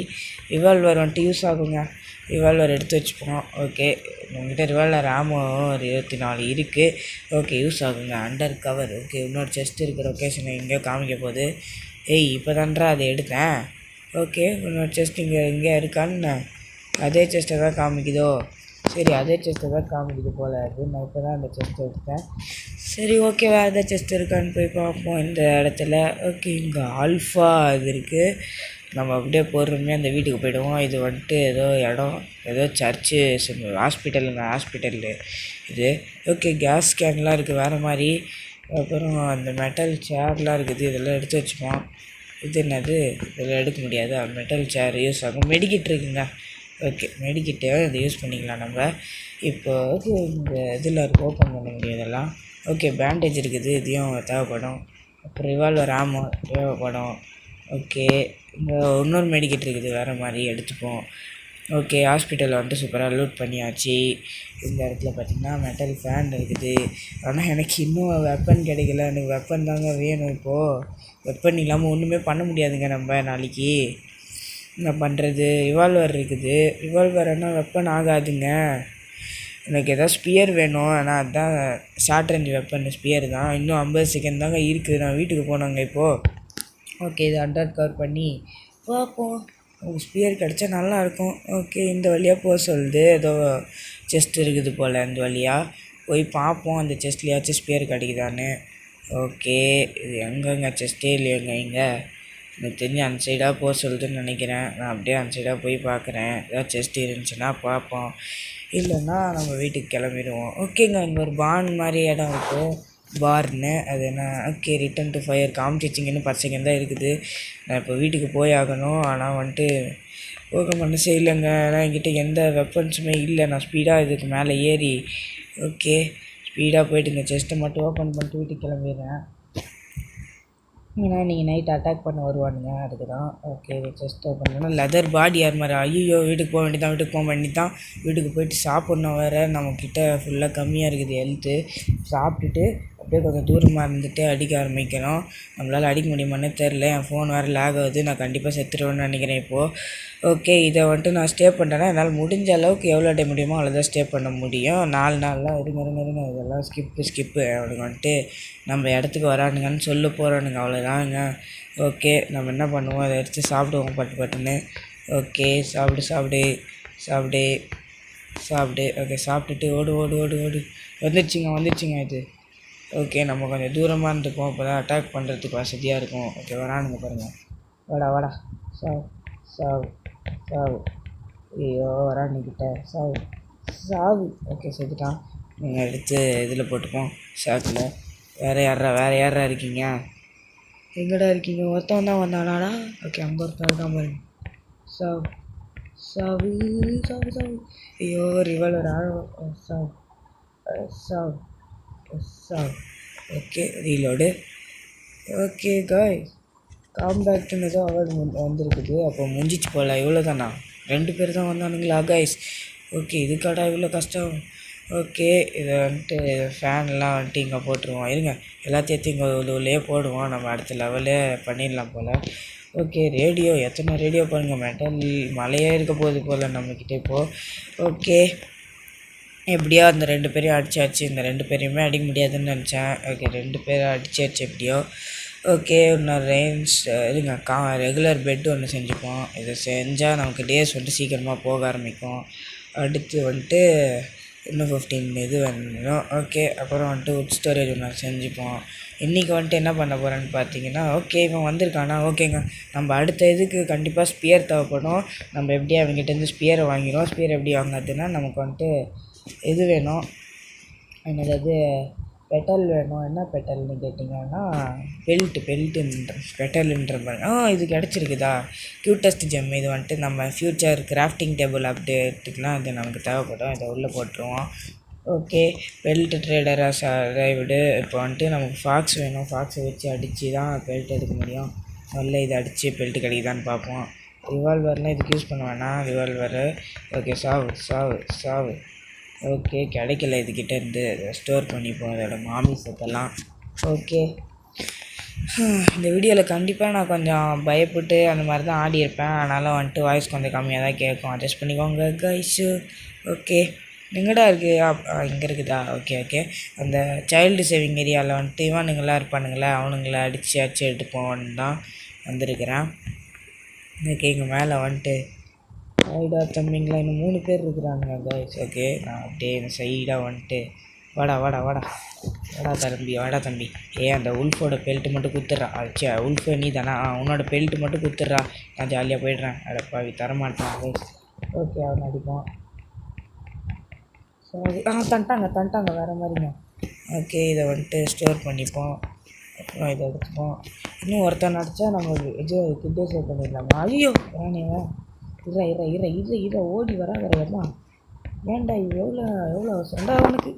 ரிவால்வர் வந்துட்டு யூஸ் ஆகுங்க. ரிவால்வர் எடுத்து வச்சுப்போம். ஓகே உங்கள்கிட்ட ரிவால்வர் ஆமோ ஒரு 24 இருக்குது. ஓகே யூஸ் ஆகுங்க. Under cover. ஓகே இன்னொரு செஸ்ட் இருக்கிற லொக்கேஷனை எங்கேயோ காமிக்க போகுது. இப்போ தான்றா அதை எடுத்தேன். ஓகே இன்னொரு செஸ்ட் இங்கே இருக்கான்னு அதே செஸ்ட்டை தான் காமிக்குதோ. சரி அதே செஸ்ட்டை தான் காமிக்குது போல் இருக்குது. நான் இப்போ தான் அந்த செஸ்ட் எடுத்தேன். சரி ஓகே வேறு எதாவது செஸ்ட் இருக்கான்னு போய் பார்ப்போம் இந்த இடத்துல. ஓகே இங்கே ஆல்ஃபா இது இருக்குது. நம்ம அப்படியே பொறுமையாக அந்த வீட்டுக்கு போய்டுவோம். இது வந்துட்டு ஏதோ இடம், ஏதோ சர்ச்சு ஹாஸ்பிட்டலு இது. ஓகே கேஸ் கேன்லாம் இருக்குது வேறு மாதிரி. அப்புறம் அந்த மெட்டல் சேர்லாம் இருக்குது, இதெல்லாம் எடுத்து வச்சுப்போம். இது என்னது இதில் எடுக்க முடியாது. மெட்டல் சேர் யூஸ் ஆகும். மெடிக்கிட் இருக்குங்க. ஓகே மெடிக்கிட்டு இதை யூஸ் பண்ணிக்கலாம் நம்ம. இப்போ ஓகே இந்த இதில் இருக்குது ஓப்பன் பண்ண முடியும் இதெல்லாம். ஓகே பேண்டேஜ் இருக்குது, இதையும் தேவைப்படும். அப்புறம் ரிவால்வர் ஆமோ தேவைப்படும். ஓகே இங்கே இன்னொரு மெடிக்கிட் இருக்குது வேறு மாதிரி எடுத்துப்போம். ஓகே ஹாஸ்பிட்டலில் வந்துட்டு சூப்பராக லூட் பண்ணியாச்சு. இந்த இடத்துல பார்த்திங்கன்னா மெட்டல் ஃபேன் இருக்குது. ஆனால் எனக்கு இன்னும் வெப்பன் கிடைக்கல. எனக்கு வெப்பன் தாங்க வேணும் இப்போது. வெப்பன் இல்லாமல் ஒன்றுமே பண்ண முடியாதுங்க நம்ம நாளைக்கு. என்ன பண்ணுறது. ரிவால்வர் இருக்குது. ரிவால்வர் ஆனால் வெப்பன் ஆகாதுங்க. எனக்கு எதாவது ஸ்பியர் வேணும். ஆனால் அதுதான் ஷார்ட் ரேஞ்ச் வெப்பன் ஸ்பியர் தான். இன்னும் 50 செகண்ட் தாங்க இருக்குது. நான் வீட்டுக்கு போனாங்க இப்போது. ஓகே இதை அண்டர் கவர் பண்ணி பார்ப்போம். ஸ்பியர் கிடச்சா நல்லாயிருக்கும். ஓகே இந்த வழியாக போக சொல்லுது. ஏதோ செஸ்ட் இருக்குது போல், இந்த வழியாக போய் பார்ப்போம் அந்த செஸ்ட்லேயாச்சும் ஸ்பியர் கிடைக்குதான்னு. ஓகே இது எங்கெங்க செஸ்ட்டே இல்லையங்க இங்கே. எனக்கு தெரிஞ்சு அந்த சைடாக போக சொல்லுதுன்னு நினைக்கிறேன். நான் அப்படியே அந்த சைடாக போய் பார்க்குறேன். ஏதாவது செஸ்ட் இருந்துச்சுன்னா பார்ப்போம், இல்லைன்னா நம்ம வீட்டுக்கு கிளம்பிடுவோம். ஓகேங்க இங்கே ஒரு பான் மாதிரி இடம் இருக்குது, பார்னு. அது என்ன ஓகே ரிட்டன் டு ஃபயர் காமிச்சிச்சிங்கன்னு 10 செகண்ட் தான் இருக்குது. நான் இப்போ வீட்டுக்கு போய் ஆகணும். ஆனால் வந்துட்டு போக மனசே இல்லைங்க. ஆனால் என்கிட்ட எந்த வெப்பன்ஸுமே இல்லை. நான் ஸ்பீடாக இதுக்கு மேலே ஏறி ஓகே ஸ்பீடாக போய்ட்டு இந்த செஸ்ட்டை மட்டும் ஓப்பன் பண்ணிட்டு வீட்டுக்கு கிளம்பிடுறேன். ஏன்னா நீங்கள் நைட் அட்டாக் பண்ண வருவானுங்க, அதுக்கு தான். ஓகே செஸ்ட் ஓப்பன் பண்ணால் லெதர் பாடி யார் மாதிரி. ஐயோ வீட்டுக்கு போக வேண்டியதான். வீட்டுக்கு போயிட்டு சாப்பிட்ணும் வேறு. நம்மக்கிட்ட ஃபுல்லாக கம்மியாக இருக்குது ஹெல்த்து. சாப்பிட்டுட்டு அப்படியே கொஞ்சம் தூரமாக இருந்துட்டு அடிக்க ஆரம்பிக்கணும். நம்மளால் அடிக்க முடியுமான்னு தெரில. என் ஃபோன் வேறு லேக் ஆகுது. நான் கண்டிப்பாக செத்துருவேன்னு நினைக்கிறேன் இப்போது. ஓகே, இதை வந்துட்டு நான் ஸ்டே பண்ணுறேன்னா என்னால் முடிஞ்ச அளவுக்கு எவ்வளோ டே முடியுமோ அவ்வளோதான் ஸ்டே பண்ண முடியும். 4 நாள்லாம் இருங்க இதெல்லாம் ஸ்கிப்பு அவனுக்கு வந்துட்டு நம்ம இடத்துக்கு வரானுங்கன்னு சொல்ல போகிறானுங்க, அவ்வளோதாங்க. ஓகே, நம்ம என்ன பண்ணுவோம், அதை எடுத்து சாப்பிடுவோம் பட்டுன்னு. ஓகே, சாப்பிடு. ஓகே, சாப்பிட்டுட்டு ஓடு. வந்துடுச்சுங்க இது. ஓகே, நம்ம கொஞ்சம் தூரமாக இருந்துப்போம், அப்போ தான் அட்டாக் பண்ணுறதுக்கு வசதியாக இருக்கும். ஓகே, வரானுங்க பாருங்கள். வாடா சாவு. ஐயோ, வரானுக்கிட்ட சாவு. ஓகே, செத்துட்டான். நீங்கள் எடுத்து இதில் போட்டுப்போம், சாக்கில். வேறு யாரா இருக்கீங்க? எங்கடா இருக்கீங்க? ஒருத்தவன் தான் வந்தானாடா. ஓகே, அங்கே ஒருத்தன் தான் பாருங்க. சாவு. ஐயோ, ரிவால்வர் சாவு. Okay, reload. ஓகே காய்ஸ், காம்பேக்ட்னு ஏதோ அவார்டு வந்துருக்குது. அப்போ முடிஞ்சிச்சு போல். இவ்வளோ தானா? 2 பேர் தான் வந்தானுங்களா காய்ஸ்? ஓகே, இதுக்காடா இவ்வளோ கஷ்டம்? ஓகே, இதை வந்துட்டு ஃபேன்லாம் வந்துட்டு இங்கே போட்டுருவோம். இருங்க, எல்லாத்தையும் இங்கே உள்ளே போடுவோம். நம்ம அடுத்த லெவலே பண்ணிடலாம் போல். ஓகே, ரேடியோ, எத்தனை ரேடியோ பாருங்கள். மெட்டல் மலையே இருக்க போகுது போல் நம்மக்கிட்ட இப்போது. ஓகே, எப்படியோ அந்த 2 பேரையும் அடிச்சாச்சு. இந்த 2 பேரையுமே அடிக்க முடியாதுன்னு நினச்சேன். ஓகே, 2 பேரை அடிச்சாச்சு எப்படியோ. ஓகே, இன்னும் இதுங்க ரெகுலர் பெட்டு ஒன்று செஞ்சுப்போம். இதை செஞ்சால் நமக்கு டேஸ் வந்துட்டு சீக்கிரமாக போக ஆரம்பிக்கும். அடுத்து வந்துட்டு இன்னும் 15 இது வேணும். ஓகே, அப்புறம் வந்துட்டு உட் ஸ்டோரேஜ் ஒன்று செஞ்சுப்போம். இன்றைக்கி வந்துட்டு என்ன பண்ண போகிறேன்னு பார்த்தீங்கன்னா, ஓகே இவன் வந்திருக்கானா? ஓகேங்க, நம்ம அடுத்த இதுக்கு கண்டிப்பாக ஸ்பியர் தேவைப்படும். நம்ம எப்படியா அவங்ககிட்டேருந்து ஸ்பியரை வாங்கிடுவோம். ஸ்பியர் எப்படி வாங்கிறதுனா, நமக்கு வந்துட்டு இது வேணும், என்னது பெட்டல் வேணும். என்ன பெட்டல்னு கேட்டிங்கன்னா பெட்டல்ன்ற பாருங்க. இது கிடச்சிருக்குதா? Cutest GeM. இது வந்துட்டு நம்ம ஃப்யூச்சர் கிராஃப்டிங் டேபிள் அப்டேட்டுக்கெலாம் இது நமக்கு தேவைப்படும். இதை உள்ளே போட்டுருவோம். ஓகே, பெல்ட் ட்ரேடராக விடு. இப்போ வந்துட்டு நமக்கு ஃபாக்ஸ் வேணும். ஃபாக்ஸை வச்சு அடித்து தான் பெல்ட் எடுக்க முடியும். முதல்ல இதை அடித்து பெல்ட் கிடைக்குதான்னு பார்ப்போம். ரிவால்வர்னால் இதுக்கு யூஸ் பண்ண வேணாம், ரிவால்வரு. ஓகே, சாவு. ஓகே, கிடைக்கல. இதுக்கிட்டேருந்து ஸ்டோர் பண்ணிப்போம் அதோட மாமிசத்தெல்லாம். ஓகே, இந்த வீடியோவில் கண்டிப்பாக நான் கொஞ்சம் பயப்பட்டு அந்த மாதிரி தான் ஆடியிருப்பேன். அதனால் வந்துட்டு வாய்ஸ் கொஞ்சம் கம்மியாக தான் கேட்கும், அட்ஜஸ்ட் பண்ணிக்கோங்க கைஸு. ஓகே, எங்கடா இருக்குது? இங்கே இருக்குதா? ஓகே, அந்த சைல்டு சேவிங் ஏரியாவில் வந்துட்டு இவனுங்களாம் இருப்பானுங்களே, அவனுங்களை அடித்து எடுப்போன்னு தான் வந்திருக்கிறேன். ஓகே, இங்கே மேலே வந்துட்டு சைடா தம்பிங்களா இன்னும் 3 பேர் இருக்கிறாங்க கைஸ். ஓகே, நான் அப்படியே சைடாக வந்துட்டு வாடா தம்பி. அந்த உல்ஃபோட பெல்ட்டு மட்டும் குத்துட்றா. அச்சா, உல்ஃபு நீ தானா? உன்னோட பெல்ட்டு மட்டும் குத்துட்றா, நான் ஜாலியாக போய்ட்றேன். அடப்பாவி, தரமாட்டேன் கைஸ். ஓகே, அவன் அடிப்போம். சரி, தண்டாங்க வேறு மாதிரிங்க. ஓகே, இதை வந்துட்டு ஸ்டோர் பண்ணிப்போம். அப்புறம் இதை எடுத்துப்போம். இன்னும் ஒருத்தன் அடித்தா நம்ம இது கிட்டே சேவ் பண்ணிடலாமா? ஐயோ வேணேவன். இற ஓடி வரலாம். ஏன்டா எவ்வளோ அவசரம்டா அவனுக்கு?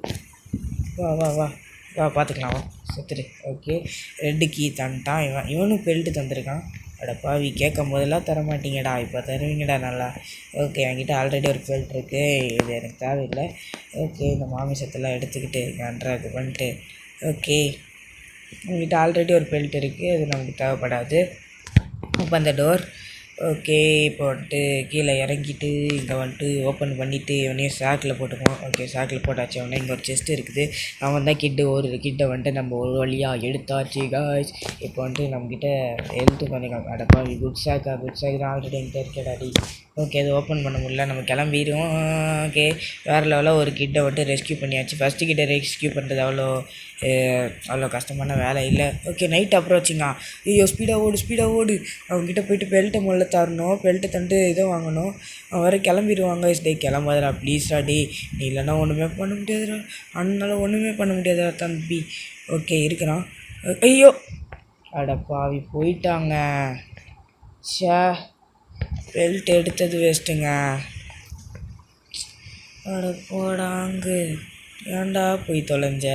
வா பார்த்துக்கலாம், செத்துரு. ஓகே, ரெட்டு கீ தந்துட்டான். இவனும் பெல்ட்டு தந்திருக்கான். அடப்பாவி, கேட்கும் போதெல்லாம் தரமாட்டீங்கடா, இப்போ தருவீங்கடா நல்லா. ஓகே, என்கிட்ட ஆல்ரெடி ஒரு பெல்ட் இருக்குது, இது எனக்கு தேவையில்லை. ஓகே, இந்த மாமிசத்தெல்லாம் எடுத்துக்கிட்டு நன்றாக பண்ணிட்டு. ஓகே, என்கிட்ட ஆல்ரெடி ஒரு பெல்ட் இருக்குது, அது நமக்கு தேவைப்படாது. அப்போ அந்த டோர். ஓகே, இப்போ வந்துட்டு கீழே இறங்கிட்டு இங்கே வந்துட்டு ஓப்பன் பண்ணிவிட்டு இவனையும் சாக்கில் போட்டுக்குவோம். ஓகே, சாக்கில் போட்டாச்சு. அவனே இங்கே ஒரு செஸ்ட் இருக்குது. அவன் தான் கிட்ட வந்துட்டு நம்ம ஒரு வழியாக எடுத்தாச்சு காய்ஸ். இப்போ வந்துட்டு நம்மக்கிட்ட ஹெல்த்து கொஞ்சம் அடப்பாவி. குட் சாக் தான் ஆல்ரெடி என்கிட்ட இருக்கடாடி. ஓகே, அது ஓப்பன் பண்ண முடியல, நம்ம கிளம்பிடுவோம். ஓகே, வேறு லெவலில் ஒரு கிட்டை வந்துட்டு ரெஸ்கியூ பண்ணியாச்சு. ஃபஸ்ட்டு கிட்ட ரெஸ்கியூ பண்ணுறது அவ்வளோ கஷ்டமான வேலை இல்லை. Okay, night approaching. ஐயோ, ஸ்பீடாக ஓடு. அவங்ககிட்ட போய்ட்டு பெல்ட்டை முதல்ல தரணும். பெல்ட்டை தந்து இதை வாங்கணும். அவன் வர கிளம்பிடுவாங்க. கிளம்பாதடா ப்ளீஸ்டா டே, நீ இல்லைன்னா ஒன்றுமே பண்ண முடியாதுடா. அண்ணால் ஒன்றுமே பண்ண முடியாதுடா தம்பி. ஓகே, இருக்கிறான். ஐயோ, அடப்பாவி, போயிட்டாங்க. பெல்ட் எடுத்தது வேஸ்ட்டுங்க. அட போடாங்கு, ஏன்டா போய் தொலைஞ்ச?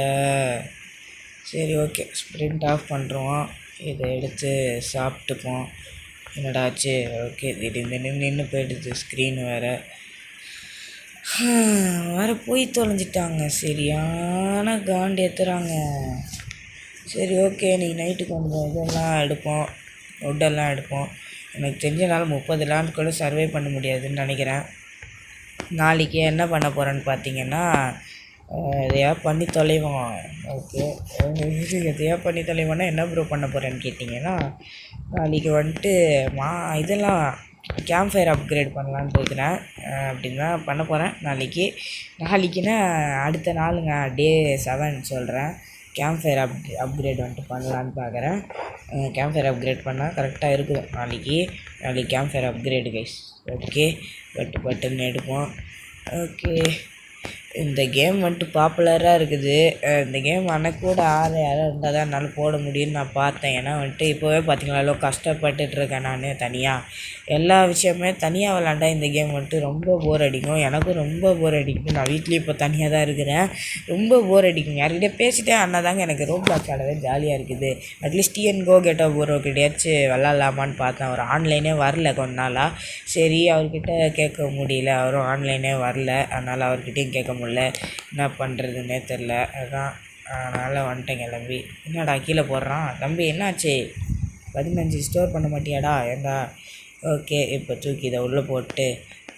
சரி, ஓகே, ஸ்ப்ரிண்ட் ஆஃப் பண்ணுறோம். இதை எடுத்து சாப்பிட்டுப்போம். என்னடாச்சு? ஓகே, திடீர்னு நின்று போயிடுது ஸ்க்ரீன் வேறு போய் தொலைஞ்சிட்டாங்க. சரியான காண்டு ஏற்றுறாங்க. சரி ஓகே, நீங்கள் நைட்டுக்கு கொஞ்சம் இதெல்லாம் எடுப்போம், உட்டெல்லாம் எடுப்போம். எனக்கு தெரிஞ்சனால 30 நாள் கூட சர்வே பண்ண முடியாதுன்னு நினைக்கிறேன். நாளைக்கு என்ன பண்ண போகிறேன்னு பார்த்தீங்கன்னா, எதையா பண்ணி தொலைவோம். ஓகே, எதையா பண்ணி தொலைவோன்னா என்ன ப்ரோ பண்ண போகிறேன்னு கேட்டிங்கன்னா, நாளைக்கு வந்துட்டு இதெல்லாம் கேம்ப் ஃபயர் அப்கிரேட் பண்ணலான்னு இருக்கிறேன். அப்படின்னு தான் பண்ண போகிறேன் நாளைக்குன்னா அடுத்த நாளுங்க, டே 7 சொல்கிறேன். கேம்ப் ஃபயர் அப்கிரேட் வந்துட்டு பண்ணலான்னு பார்க்குறேன். கேம்ப் ஃபயர் அப்கிரேட் பண்ணால் கரெக்டாக இருக்கும். நாளைக்கு camp fire upgrade guys. Okay, பட்டுன்னு எடுப்போம். ஓகே, இந்த கேம் வந்துட்டு பாப்புலராக இருக்குது. இந்த கேம் ஆனால் கூட யாரும் இருந்தால் தான் என்னால் போட முடியும்னு நான் பார்த்தேன். ஏன்னா வந்துட்டு இப்போவே பார்த்தீங்களா எவ்வளோ கஷ்டப்பட்டுட்ருக்கேன் நான் தனியாக. எல்லா விஷயமே தனியாக விளாண்டா இந்த கேம் வந்துட்டு ரொம்ப போர் அடிக்கும். எனக்கும் ரொம்ப போர் அடிக்கும். நான் வீட்லேயும் இப்போ தனியாக தான் இருக்கிறேன். ரொம்ப போர் அடிக்கும். யார்கிட்டே பேசிட்டே ஆனால் தாங்க எனக்கு ரோப்ளாக்ஸ் ஆடவே ஜாலியாக இருக்குது. அட்லீஸ்ட் டிஎன்கோ கெட் ஒரு கிடையாச்சும் விளாட்லாமான்னு பார்த்தேன். அவர் ஆன்லைனே வரல கொஞ்ச நாளாக. சரி, அவர்கிட்ட கேட்க முடியல, அவரும் ஆன்லைனே வரல. அதனால் அவர்கிட்டையும் கேட்க முடியல, என்ன பண்ணுறதுன்னே தெரில. அதனால் வந்துட்டேங்க தம்பி. என்னடா கீழே போடுறான் தம்பி, என்னாச்சு? 15 ஸ்டோர் பண்ண மாட்டியாடா? ஏண்டா? ஓகே, இப்போ தூக்கி இதை உள்ளே போட்டு.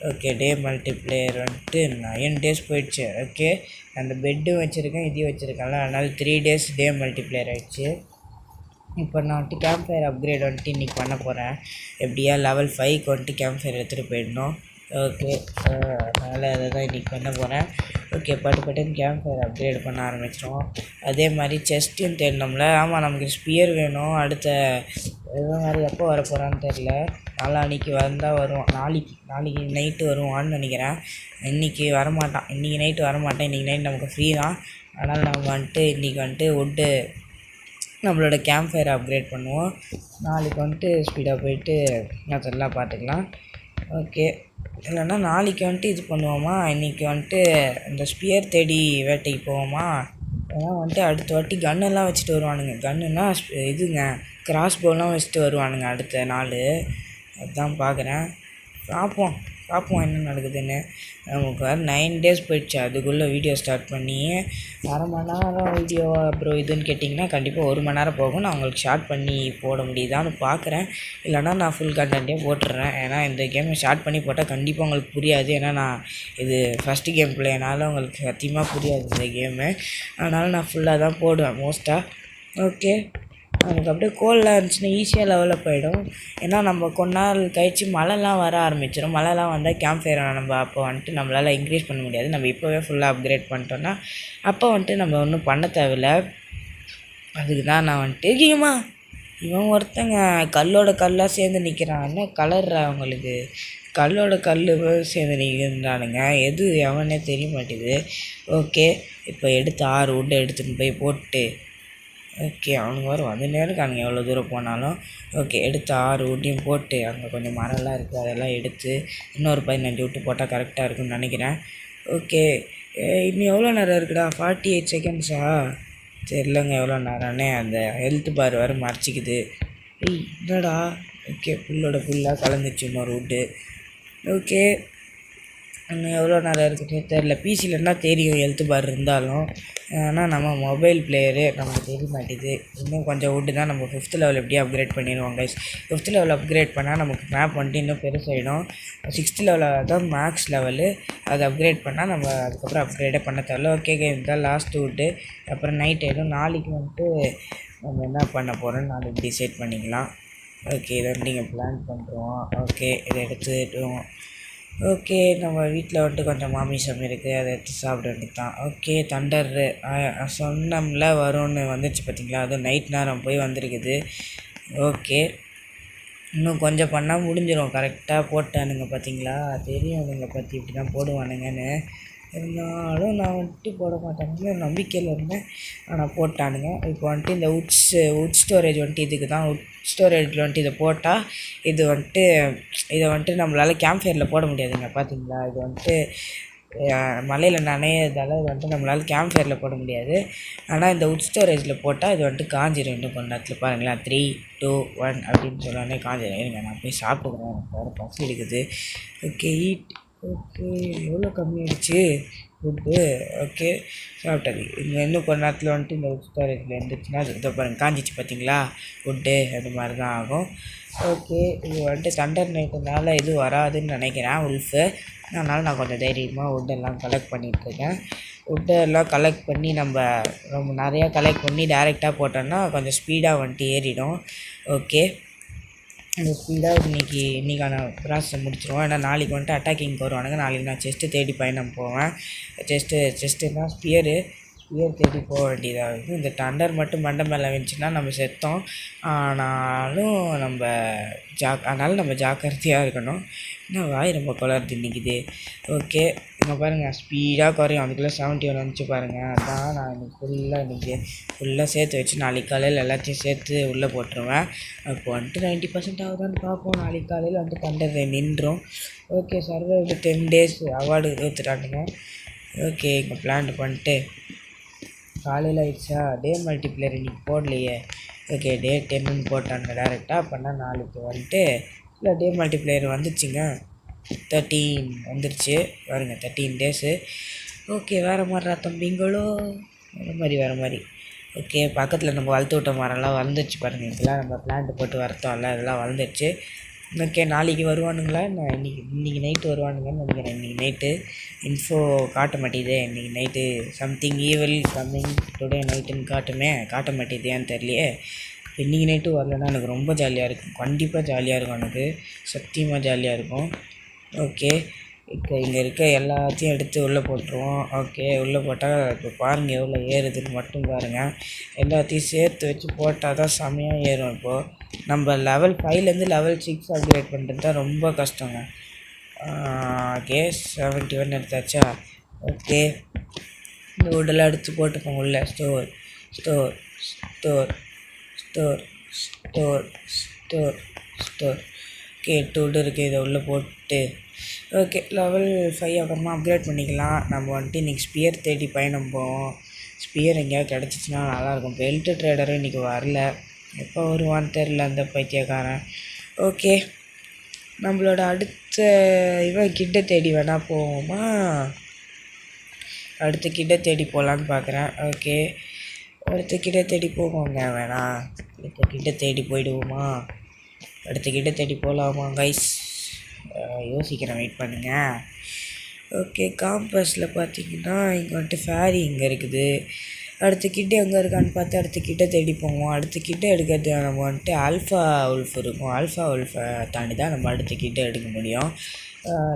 ஓகே, டே மல்டிப்ளேயர் வந்துட்டு 9 days போயிடுச்சு. ஓகே, அந்த பெட்டும் வச்சுருக்கேன், இதையும் வச்சுருக்கேன்ல, அதனால் 3 days டே மல்டிப்ளேயர் ஆகிடுச்சு. இப்போ நான் வந்துட்டு கேம்ப் ஃபயர் அப்கிரேட் வந்துட்டு இன்றைக்கி பண்ண போகிறேன். எப்படியா level 5க்கு வந்துட்டு கேம்ப் ஃபயர் எடுத்துகிட்டு போயிடணும். ஓகே, அதனால் அதை தான் இன்றைக்கி பண்ண போகிறேன். ஓகே, பட்டுன்னு கேம்ப் ஃபயர் அப்கிரேட் பண்ண ஆரம்பிச்சிடும். அதே மாதிரி செஸ்ட்டையும் தேடினோம்ல. ஆமாம், நமக்கு ஸ்பியர் வேணும். அடுத்த எதோ மாதிரி எப்போ வர போகிறான்னு தெரில. நாளான்னைக்கு வந்தால் வருவான். நாளைக்கு நைட்டு வருவான்னு நினைக்கிறேன். இன்றைக்கி வரமாட்டான். இன்றைக்கி நைட்டு வரமாட்டேன். இன்றைக்கி நைட் நமக்கு ஃப்ரீ தான். அதனால் நம்ம வந்துட்டு இன்றைக்கி வந்துட்டு உட்டு நம்மளோட கேம்ப் ஃபயரை அப்கிரேட் பண்ணுவோம். நாளைக்கு வந்துட்டு ஸ்பீடாக போயிட்டு அதெல்லாம் பார்த்துக்கலாம். ஓகே, இல்லைன்னா நாளைக்கு வந்துட்டு இது பண்ணுவோமா, இன்றைக்கி வந்துட்டு இந்த ஸ்பியர் தேடி வேட்டைக்கு போவோமா. ஏன்னா வந்துட்டு அடுத்த வாட்டி கன்னெல்லாம் வச்சுட்டு வருவானுங்க. கன்னுன்னா இதுங்க, கிராஸ்போலாம் வச்சுட்டு வருவானுங்க அடுத்த நாள். அதுதான் பார்க்குறேன். பார்ப்போம் என்ன நடக்குதுன்னு. நமக்கு வேறு 9 days போயிடுச்சு. அதுக்குள்ளே வீடியோ ஸ்டார்ட் பண்ணி 1/2 மணி நேரம் வீடியோ அப்புறம் இதுன்னு கேட்டிங்கன்னா கண்டிப்பாக 1 மணி நேரம் போகும். நான் உங்களுக்கு ஷார்ட் பண்ணி போட முடியுதான்னு பார்க்குறேன். இல்லைனா நான் ஃபுல் கண்டென்ட்டே போட்டுடுறேன். ஏன்னா இந்த கேமை ஷார்ட் பண்ணி போட்டால் கண்டிப்பாக உங்களுக்கு புரியாது. ஏன்னா நான் இது ஃபஸ்ட்டு கேம் பிளேனால உங்களுக்கு சத்தியமாக புரியாது இந்த கேமு. அதனால் நான் ஃபுல்லாக தான் போடுவேன் மோஸ்ட்டாக. ஓகே, நமக்கு அப்படியே கோல்லாம் இருந்துச்சுன்னா ஈஸியாக லெவலில் போயிடும். ஏன்னா நம்ம கொஞ்ச நாள் கழித்து மழைலாம் வர ஆரம்பிச்சிடும். மழைலாம் வந்தால் கேம்ப் ஃபயரை நம்ம அப்போ வந்துட்டு நம்மளால் இன்க்ரீஸ் பண்ண முடியாது. நம்ம இப்போவே ஃபுல்லாக அப்கிரேட் பண்ணிட்டோன்னா அப்போ வந்துட்டு நம்ம ஒன்றும் பண்ண தேவையில்ல. அதுக்கு தான் நான் வந்துட்டு இவன் ஒருத்தங்க கல்லோட கல்லாக சேர்ந்து நிற்கிறான். என்ன கலர் அவங்களுக்கு கல்லோட கல் சேர்ந்து நிற்கிறானுங்க. எது அவனே தெரிய மாட்டேது. ஓகே, இப்போ எடுத்து 6 wood எடுத்துகிட்டு போய் போட்டு. ஓகே, அவனுங்க வரும் வந்துன்னே இருக்கானுங்க எவ்வளோ தூரம் போனாலும். ஓகே, எடுத்து 6 woodடையும் போட்டு அங்கே கொஞ்சம் மரம்லாம் இருக்குது, அதெல்லாம் எடுத்து இன்னொரு 15 wood போட்டால் கரெக்டாக இருக்குன்னு நினைக்கிறேன். ஓகே, இன்னும் எவ்வளோ நேரம் இருக்குடா? 48 seconds தெரிலங்க எவ்வளோ நேரம்னே. அந்த ஹெல்த் பார் வேறு மறைச்சிக்குது. என்னடா? ஓகே, ஃபுல்லாக கலந்துச்சு இன்னொரு wood. ஓகே, இன்னும் எவ்வளோ நேரம் இருக்குதுன்னே தெரில. பிசிலன்னா தெரியும் ஹெல்த் பார் இருந்தாலும். ஆனால் நம்ம மொபைல் பிளேயரு நமக்கு தெரிய மாட்டேது. இன்னும் கொஞ்சம் wood தான். நம்ம 5th level எப்படியே அப்கிரேட் பண்ணிடுவோம் கைஸ். 5th level அப்கிரேட் பண்ணால் நமக்கு மேப் வந்துட்டு இன்னும் பெருசாகிடும். 6th level தான் மேக்ஸ் லெவலு. அதை அப்கிரேட் பண்ணால் நம்ம அதுக்கப்புறம் அப்கிரேடே பண்ண தேவையில்ல. ஓகே, இதுதான் லாஸ்ட் wood. அப்புறம் நைட் ஆகிடும். நாளைக்கு வந்துட்டு நம்ம என்ன பண்ண போகிறோன்னு நாளைக்கு டிசைட் பண்ணிக்கலாம். ஓகே, இதை நீங்கள் பிளான் பண்ணுறோம். ஓகே, இதை எடுத்துட்டோம். ஓகே, நம்ம வீட்டில் வந்துட்டு கொஞ்சம் மாமிசம் இருக்குது, அதை எடுத்து சாப்பிட வேண்டியது தான். ஓகே, தண்டரு சொன்னோம்ல வரும்னு வந்துடுச்சு பார்த்தீங்களா? அதுவும் நைட் நேரம் போய் வந்திருக்குது. ஓகே, இன்னும் கொஞ்சம் பண்ணால் முடிஞ்சிடும். கரெக்டாக போட்டானுங்க பார்த்தீங்களா? தெரியும் அதுங்களை பற்றி இப்படி தான் போடுவானுங்கன்னு. இருந்தாலும் நான் வந்துட்டு போட மாட்டேன்னு நம்பிக்கையில் இருந்தேன். ஆனால் போட்டானுங்க. இப்போ வந்துட்டு இந்த உட் ஸ்டோரேஜ் வந்துட்டு இதுக்கு தான். உட் ஸ்டோரேஜில் வந்துட்டு இதை போட்டால் இதை வந்துட்டு நம்மளால் கேம்ப் ஃபயரில் போட முடியாதுங்க. பார்த்தீங்களா? இது வந்துட்டு மலையில் நனையிறதால இது வந்துட்டு நம்மளால் கேம்ப் ஃபயரில் போட முடியாது. ஆனால் இந்த உட் ஸ்டோரேஜில் போட்டால் இது வந்துட்டு காஞ்சிடும். இன்னும் கொஞ்ச நேரத்தில் பாருங்களேன். 3, 2, 1 அப்படின்னு சொல்லானே காஞ்சிடும். இருங்க, நான் போய் சாப்பிடுறேன். எனக்கு வேறு பசி எடுக்குது. Okay, eat. ஓகே, எவ்வளோ கம்மியாகிடுச்சு? ஃபுட்டு. ஓகே, சாப்பிட்டது. இங்கே இன்னும் கொஞ்ச நேரத்தில் வந்துட்டு இந்த ஸ்டோரேஜில் இருந்துச்சுன்னா இதை பாருங்கள் காஞ்சிச்சு பார்த்தீங்களா, ஃபுட்டு அது மாதிரி தான் ஆகும். ஓகே, இது வந்துட்டு தண்டர் நைட்டுனால இது வராதுன்னு நினைக்கிறேன் உல்ஃபு. அதனால் நான் கொஞ்சம் தைரியமாக வுட்டெல்லாம் கலெக்ட் பண்ணிகிட்ருக்கேன். வுட்டெல்லாம் கலெக்ட் பண்ணி நம்ம ரொம்ப நிறையா கலெக்ட் பண்ணி டேரெக்டாக போட்டோன்னா கொஞ்சம் ஸ்பீடாக வந்துட்டு ஏறிடும். ஓகே, இந்த ஸ்பீடாக இன்றைக்கான ப்ராசஸை முடிச்சிடுவோம். ஏன்னா நாளைக்கு வந்துட்டு அட்டாக்கிங்க்கு வருவானுங்க. நாளைக்கு நான் செஸ்ட்டு தேடி பயணம் போவேன். செஸ்ட்டுனா ஸ்பியர் தேடி போக வேண்டியதாக இருக்கும். இந்த தண்டர் மட்டும் மண்டை மேலே வந்துச்சுன்னா நம்ம செத்தோம். ஆனாலும் அதனால் நம்ம ஜாக்கிரதையாக இருக்கணும். இன்னும் வாய் ரொம்ப குளர்ந்து நிற்கிது. ஓகே, இங்கே பாருங்கள் ஸ்பீடாக குறையும். அதுக்குள்ளே 71 வந்துச்சு பாருங்கள். அதான் நான் இன்றைக்கி ஃபுல்லாக சேர்த்து வச்சு நாளைக்கு காலையில் எல்லாத்தையும் சேர்த்து உள்ளே போட்டுருவேன். அப்போ வந்துட்டு 90% ஆகுதான்னு பார்ப்போம். நாளைக்கு காலையில் வந்துட்டு தண்டர் நின்றும். ஓகே, சர்வைவ்டு 10 days அவார்டு கொடுத்துட்டானுங்க. ஓகே, இங்கே பிளான் பண்ணிட்டு காலையில் ஆயிடுச்சா, டே மல்டிப்ளேயர் இன்றைக்கி போடலையே. ஓகே, டே 10ன்னு போட்டாங்க டேரெக்டாக. அப்படின்னா நாளைக்கு வந்துட்டு இல்லை டே மல்டிப்ளேயர் வந்துச்சுங்க. 13 வந்துருச்சு பாருங்கள், 13 days. ஓகே, வேறு மாதிரிடா தம்பிங்களோ, வேறு மாதிரி. ஓகே, பக்கத்தில் நம்ம வளர்த்து விட்ட மரம்லாம் வளர்ந்துச்சு பாருங்கள். இதெல்லாம் நம்ம பிளான்ட்டு போட்டு வளர்த்தோம்ல, அதெல்லாம் வளர்ந்துருச்சு. ஓகே, நாளைக்கு வருவானுங்களா? நான் இன்றைக்கி நைட்டு வருவானுங்கன்னு நினைக்கிறேன். இன்றைக்கி நைட்டு இன்ஃபோ காட்ட மாட்டேங்குது. இன்றைக்கி night something evil coming today நைட்டுன்னு காட்ட மாட்டேங்குதேன்னு தெரியலையே. இன்றைக்கி நைட்டு வரலன்னா எனக்கு ரொம்ப ஜாலியாக இருக்கும். கண்டிப்பாக ஜாலியாக இருக்கும், எனக்கு சத்தியமாக ஜாலியாக இருக்கும். ஓகே, இப்போ இங்கே இருக்க எல்லாத்தையும் எடுத்து உள்ளே போட்டுருவோம். ஓகே, உள்ளே போட்டால் இப்போ பாருங்கள் எவ்வளோ ஏறுதுன்னு மட்டும் பாருங்கள். எல்லாத்தையும் சேர்த்து வச்சு போட்டால் தான் செமையாக ஏறும். இப்போது நம்ம லெவல் 5லேருந்து லெவல் 6 அப்கிரேட் பண்ணுறது தான் ரொம்ப கஷ்டங்க. ஓகே, 71 எடுத்தாச்சா? ஓகே, இந்த வுட்டெல்லாம் எடுத்து போட்டுப்போங்க உள்ள. Store store store store store store store okay, 8 would இருக்குது. இதை உள்ளே போட்டு ஓகே, லெவல் 5 அப்புறமா அப்கிரேட் பண்ணிக்கலாம். நம்ம வந்துட்டு இன்றைக்கி ஸ்பியர் தேடி பயணம் போவோம். ஸ்பியர் எங்கேயாவது கிடச்சிச்சின்னா நல்லாயிருக்கும். பெல்ட் ட்ரேடரும் இன்றைக்கி வரல, எப்போ வருவான்னு தெரில அந்த பைத்தியக்காரன். ஓகே, நம்மளோட அடுத்த கிட்ட தேடி வேணால் போவோமா? அடுத்த கிட்ட தேடி போகலான்னு பார்க்குறேன். ஓகே, அடுத்த கிட்ட தேடி போவோங்க. வேணாம், அடுத்த கிட்ட தேடி போயிடுவோமா? அடுத்த கிட்ட தேடி போகலாமா கைஸ்? யோசிக்கிறேன், வெயிட் பண்ணுங்கள். ஓகே, காம்பஸில் பார்த்தீங்கன்னா இங்கே வந்துட்டு ஃபேரி இங்கே இருக்குது. அடுத்த கிட்ட எங்கே இருக்கான்னு பார்த்து அடுத்த கிட்ட தேடி போவோம். அடுத்த கிட்ட எடுக்கிறது நம்ம வந்துட்டு ஆல்ஃபா உல்ஃப் இருக்கும். ஆல்ஃபா உல்ஃபை தாண்டி தான் நம்ம அடுத்த கிட்ட எடுக்க முடியும்.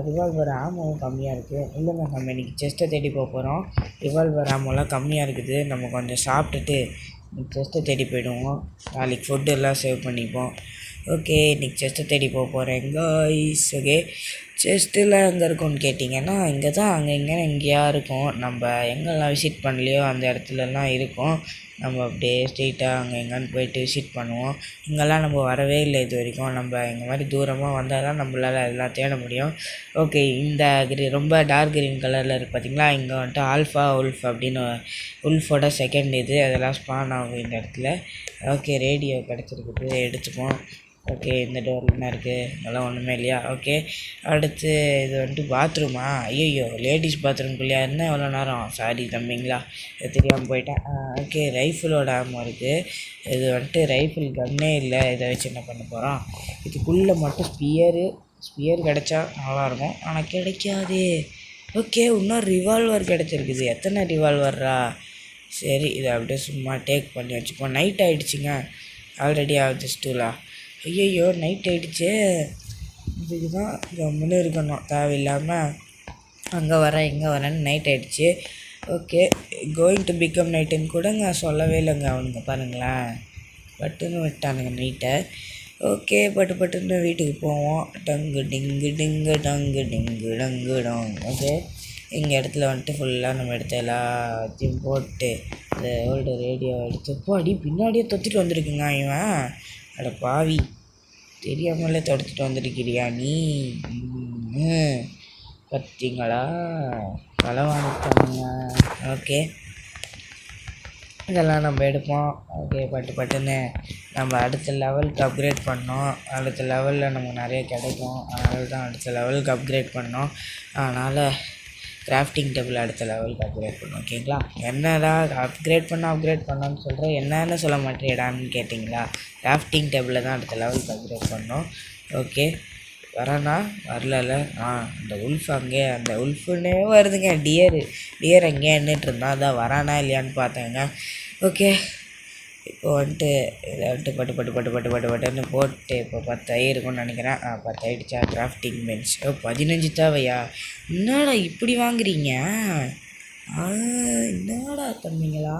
ரிவால்வர் ஆமோவும் கம்மியாக இருக்குது. இல்லைங்க, நம்ம இன்றைக்கி செஸ்ட்டை தேடி போகிறோம். ரிவால்வர் ஆமோலாம் கம்மியாக இருக்குது. நம்ம கொஞ்சம் சாப்பிட்டுட்டு செஸ்ட்டை தேடி போயிடுவோம். நாளைக்கு ஃபுட்டு எல்லாம் சேவ் பண்ணிப்போம். ஓகே, இன்றைக்கி செஸ்ட்டை தேடி போகிறேன் கைஸ். ஓகே, செஸ்ட்டில் எங்கே இருக்கும்னு கேட்டிங்கன்னா இங்கே தான், அங்கே எங்கேயா இருக்கும். நம்ம எங்கெல்லாம் விசிட் பண்ணலையோ அந்த இடத்துலலாம் இருக்கும். நம்ம அப்படியே ஸ்ட்ரெயிட்டாக அங்கே எங்கேன்னு போயிட்டு விசிட் பண்ணுவோம். இங்கெல்லாம் நம்ம வரவே இல்லை இது வரைக்கும். நம்ம இந்த மாதிரி தூரமாக வந்தால் தான் நம்மளால் எல்லாம் தேட முடியும். ஓகே, இந்த ரொம்ப டார்க் க்ரீன் கலரில் இருக்குது பார்த்தீங்களா, இங்கே வந்துட்டு ஆல்ஃபா உல்ஃப் அப்படின்னு உல்ஃபோட செகண்ட் இது, அதெல்லாம் ஸ்பான் ஆகும் இந்த இடத்துல. ஓகே, ரேடியோ கிடச்சிருக்குது, எடுத்துப்போம். ஓகே, இந்த டோரில் என்ன இருக்குது? இதெல்லாம் ஒன்றுமே இல்லையா? ஓகே, அடுத்து இது வந்துட்டு பாத்ரூமா? ஐயோ, லேடிஸ் பாத்ரூம்குள்ளேயா இருந்தால் எவ்வளோ நேரம்? சாரி தம்பிங்களா, இது தெரியாமல் போயிட்டேன். ஓகே, ரைஃபிளோட ஆமாம் இருக்குது. இது வந்துட்டு ரைஃபிள் கன்னே இல்லை. இதை வச்சு என்ன பண்ண போகிறோம்? இதுக்குள்ளே மட்டும் ஸ்பியர் கிடச்சா நல்லாயிருக்கும், ஆனால் கிடைக்காது. ஓகே, இன்னொரு ரிவால்வர் கிடச்சிருக்குது. எத்தனை ரிவால்வர்ரா? சரி, இதை அப்படியே சும்மா டேக் பண்ணி வச்சுப்போம். நைட் ஆகிடுச்சிங்க, ஆல்ரெடி ஆகுது ஸ்டூலா. ஐயோ, நைட் ஆகிடுச்சு. இதுக்கு தான் கம்முன்னு இருக்கணும், தேவையில்லாமல் அங்கே வரேன் இங்கே வரேன்னு. நைட் ஆகிடுச்சு. ஓகே, கோயிங் டு பிகம் நைட்டுன்னு கூடங்க சொல்லவே இல்லைங்க அவனுங்க, பாருங்களேன் பட்டுன்னு விட்டானுங்க நைட்டை. ஓகே, பட்டுன்னு வீட்டுக்கு போவோம். டங்கு டிங்கு டிங்கு டங்கு டிங்கு டங்கு டங். ஓகே, எங்கள் இடத்துல வந்துட்டு ஃபுல்லாக நம்ம எடுத்து எல்லாத்தையும் போட்டு அந்த ஓல்டு ரேடியோ எடுத்து அடி பின்னாடியே தொத்திட்டு வந்துருக்குங்க இவன். அட பாவி, தெரியாமலே தொடச்சிட்டு வந்துருக்கிறியா நீ? பார்த்தீங்களா, களவாணித்தனங்க. ஓகே, இதெல்லாம் நம்ம எடுப்போம். ஓகே, பட்டுன்னு நம்ம அடுத்த லெவலுக்கு அப்கிரேட் பண்ணோம். அடுத்த லெவலில் நமக்கு நிறைய கிடைக்கும். அதனால தான் அடுத்த லெவலுக்கு அப்கிரேட் பண்ணோம். அதனால் கிராஃப்டிங் டேபிள் அடுத்த லெவலுக்கு அப்கிரேட் பண்ணணும். ஓகேங்களா? என்னடா அப்கிரேட் பண்ணோன்னு சொல்கிறேன், என்னன்னு சொல்ல மாட்டேடான்னு கேட்டிங்களா? கிராஃப்டிங் டேபிளில் தான் அடுத்த லெவலுக்கு அப்கிரேட் பண்ணோம். ஓகே, வரானா? வரல. அந்த உல்ஃப் அங்கே, அந்த உல்ஃபுன்னே வருதுங்க. டியர் அங்கேயே நின்றுட்டு இருந்தா, அதான் வரானா இல்லையான்னு பார்த்தேங்க. ஓகே, இப்போ வந்துட்டு இதை வந்துட்டு பட்டுன்னு போட்டு இப்போ 10 இருக்கும்னு நினைக்கிறேன். 10 ஆகிடுச்சா? கிராஃப்டிங் பெஞ்ச் 15 தேவையா? என்னடா இப்படி வாங்குறீங்க? என்னடா தம்பிங்களா,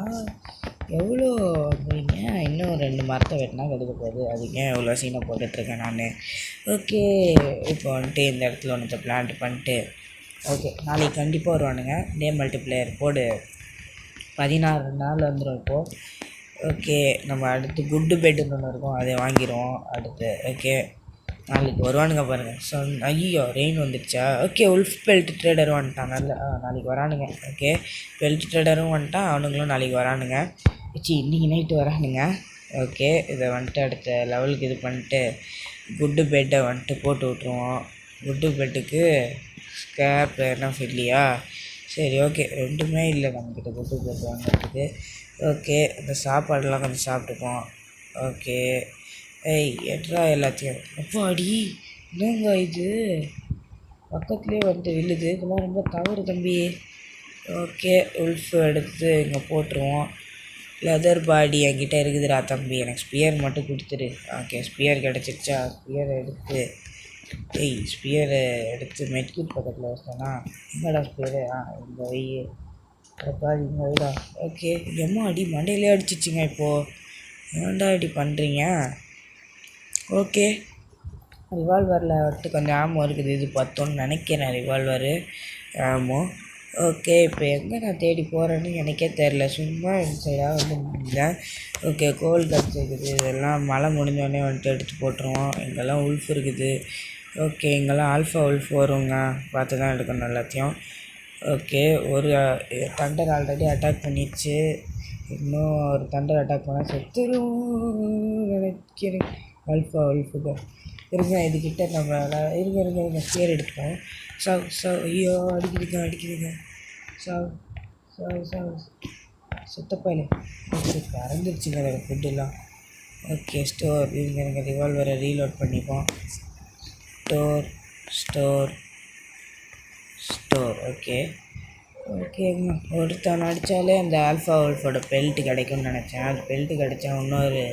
எவ்வளோ வாங்குறீங்க? இன்னும் 2 மரத்தை வெட்டினா கிடைக்க போகுது, அதுக்கு ஏன் எவ்வளோ சீனை போட்டுட்ருக்கேன் நான். ஓகே, இப்போ வந்துட்டு இந்த இடத்துல ஒன்றத்தை பிளான்ட் பண்ணிட்டு, ஓகே நாளைக்கு கண்டிப்பாக வருவானுங்க. டே மல்டிப்ளேயர் போடு, 16 நாள் வந்துடும் இப்போது. ஓகே, நம்ம அடுத்து குட்டு பெட்டுன்னு ஒன்று இருக்கும், அதை வாங்கிடுவோம் அடுத்து. ஓகே, நாளைக்கு வருவானுங்க பாருங்கள். ஐயோ ரெயின் வந்துடுச்சா? ஓகே, உல்ஃப் பெல்ட் ட்ரேடர் வந்துட்டான். நாளைக்கு வரானுங்க. ஓகே, பெல்ட் ட்ரேடரும் வந்துட்டான், அவனுங்களும் நாளைக்கு வரானுங்க. இன்றைக்கி நைட்டு வரானுங்க. ஓகே, இதை வந்துட்டு அடுத்த லெவலுக்கு இது பண்ணிட்டு குட்டு பெட்டை வந்துட்டு போட்டு விட்ருவோம். குட்டு பெட்டுக்கு ஸ்கேப் என்ன இல்லையா? சரி, ஓகே, ரெண்டுமே இல்லை நம்மக்கிட்ட குட்டு பெட் வாங்கிறதுக்கு. ஓகே, இந்த சாப்பாடெல்லாம் கொஞ்சம் சாப்பிட்டுப்போம். ஓகே, எட்ரா எல்லாத்தையும். அப்போ அடி என்னங்க இது பக்கத்துலேயே வந்துட்டு விழுது, இதெல்லாம் ரொம்ப தவறு தம்பி. ஓகே, உல்ஃப் எடுத்து இங்கே போட்டுருவோம். லெதர் பாடி என்கிட்ட இருக்குதுடா தம்பி, எனக்கு ஸ்பியர் மட்டும் கொடுத்துரு. Okay, sphere கிடச்சிருச்சா? ஸ்பியரை எடுத்து மெட்கிட் பக்கத்தில் வச்சோன்னா என்னடா ஸ்பியரு? இந்த வெய்ய இங்கே வைடா. ஓகே, எம்மா அடி மண்டையிலே அடிச்சிச்சிங்க. இப்போது ஏன்டா இப்படி பண்ணுறீங்க? ஓகே, ரிவால்வரில் வந்துட்டு கொஞ்சம் ஆமோ இருக்குது, இது பார்த்தோன்னு நினைக்கிறேன் ரிவால்வரு ஆமோ. ஓகே, இப்போ எங்கே நான் தேடி போகிறேன்னு எனக்கே தெரில, சும்மா இந்த சைடாக வந்து முடிஞ்சேன். ஓகே, கோல் கிடச்சிருக்குது, இதெல்லாம் மழை முடிஞ்சோடனே வந்துட்டு எடுத்து போட்டுருவோம். இங்கெல்லாம் உல்ஃப் இருக்குது. ஓகே, இங்கெல்லாம் ஆல்ஃபா உல்ஃப் வருங்க, பார்த்து தான் எடுக்கணும் எல்லாத்தையும். ஓகே, ஒரு தண்டர் ஆல்ரெடி அட்டாக் பண்ணிடுச்சு, இன்னும் ஒரு தண்டர் அட்டாக் பண்ணால் செத்துரும் நினைக்கிறேன். ஆல்ஃபா உல்ஃபுக்கு இருங்க, இதுக்கிட்ட நம்மளால் இருங்க ஸ்பியர் எடுத்துப்போம். ஐயோ அடிக்குதுங்க. சுத்தப்பாயில் ஓகே, கறந்துருச்சுங்க அதோட ஃபுட்டெல்லாம். ஓகே, ஸ்டோர் இருங்க ரிவால்வரை ரீலோட் பண்ணிப்போம். ஸ்டோர் ஓகேங்க. ஒருத்தவன் அடித்தாலே அந்த ஆல்ஃபா உல்ஃபோட பெல்ட்டு கிடைக்கும்னு நினச்சேன். அந்த பெல்ட்டு கிடச்சா இன்னொரு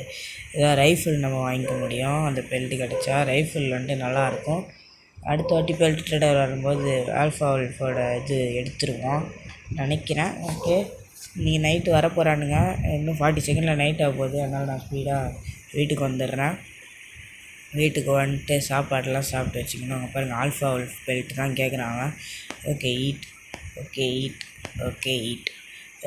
ஏதாவது ரைஃபிள் நம்ம வாங்கிக்க முடியும். அந்த பெல்ட்டு கிடச்சா ரைஃபிள் வந்துட்டு நல்லாயிருக்கும். அடுத்த வாட்டி பெல்ட் ட்ரேடர் வரும்போது ஆல்ஃபா உல்ஃபோட இது எடுத்துருவோம் நினைக்கிறேன். ஓகே, நீங்கள் நைட்டு வர போகிறானுங்க, இன்னும் 40 செகண்டில் நைட் ஆக போகுது, அதனால் நான் ஸ்பீடாக வீட்டுக்கு வந்துடுறேன். வீட்டுக்கு வந்துட்டு சாப்பாடெல்லாம் சாப்பிட்டு வச்சுக்கணும். அங்கே பாருங்கள், ஆல்ஃபா உல்ஃப் பெல்ட் தான் கேட்குறாங்க. Okay, eat.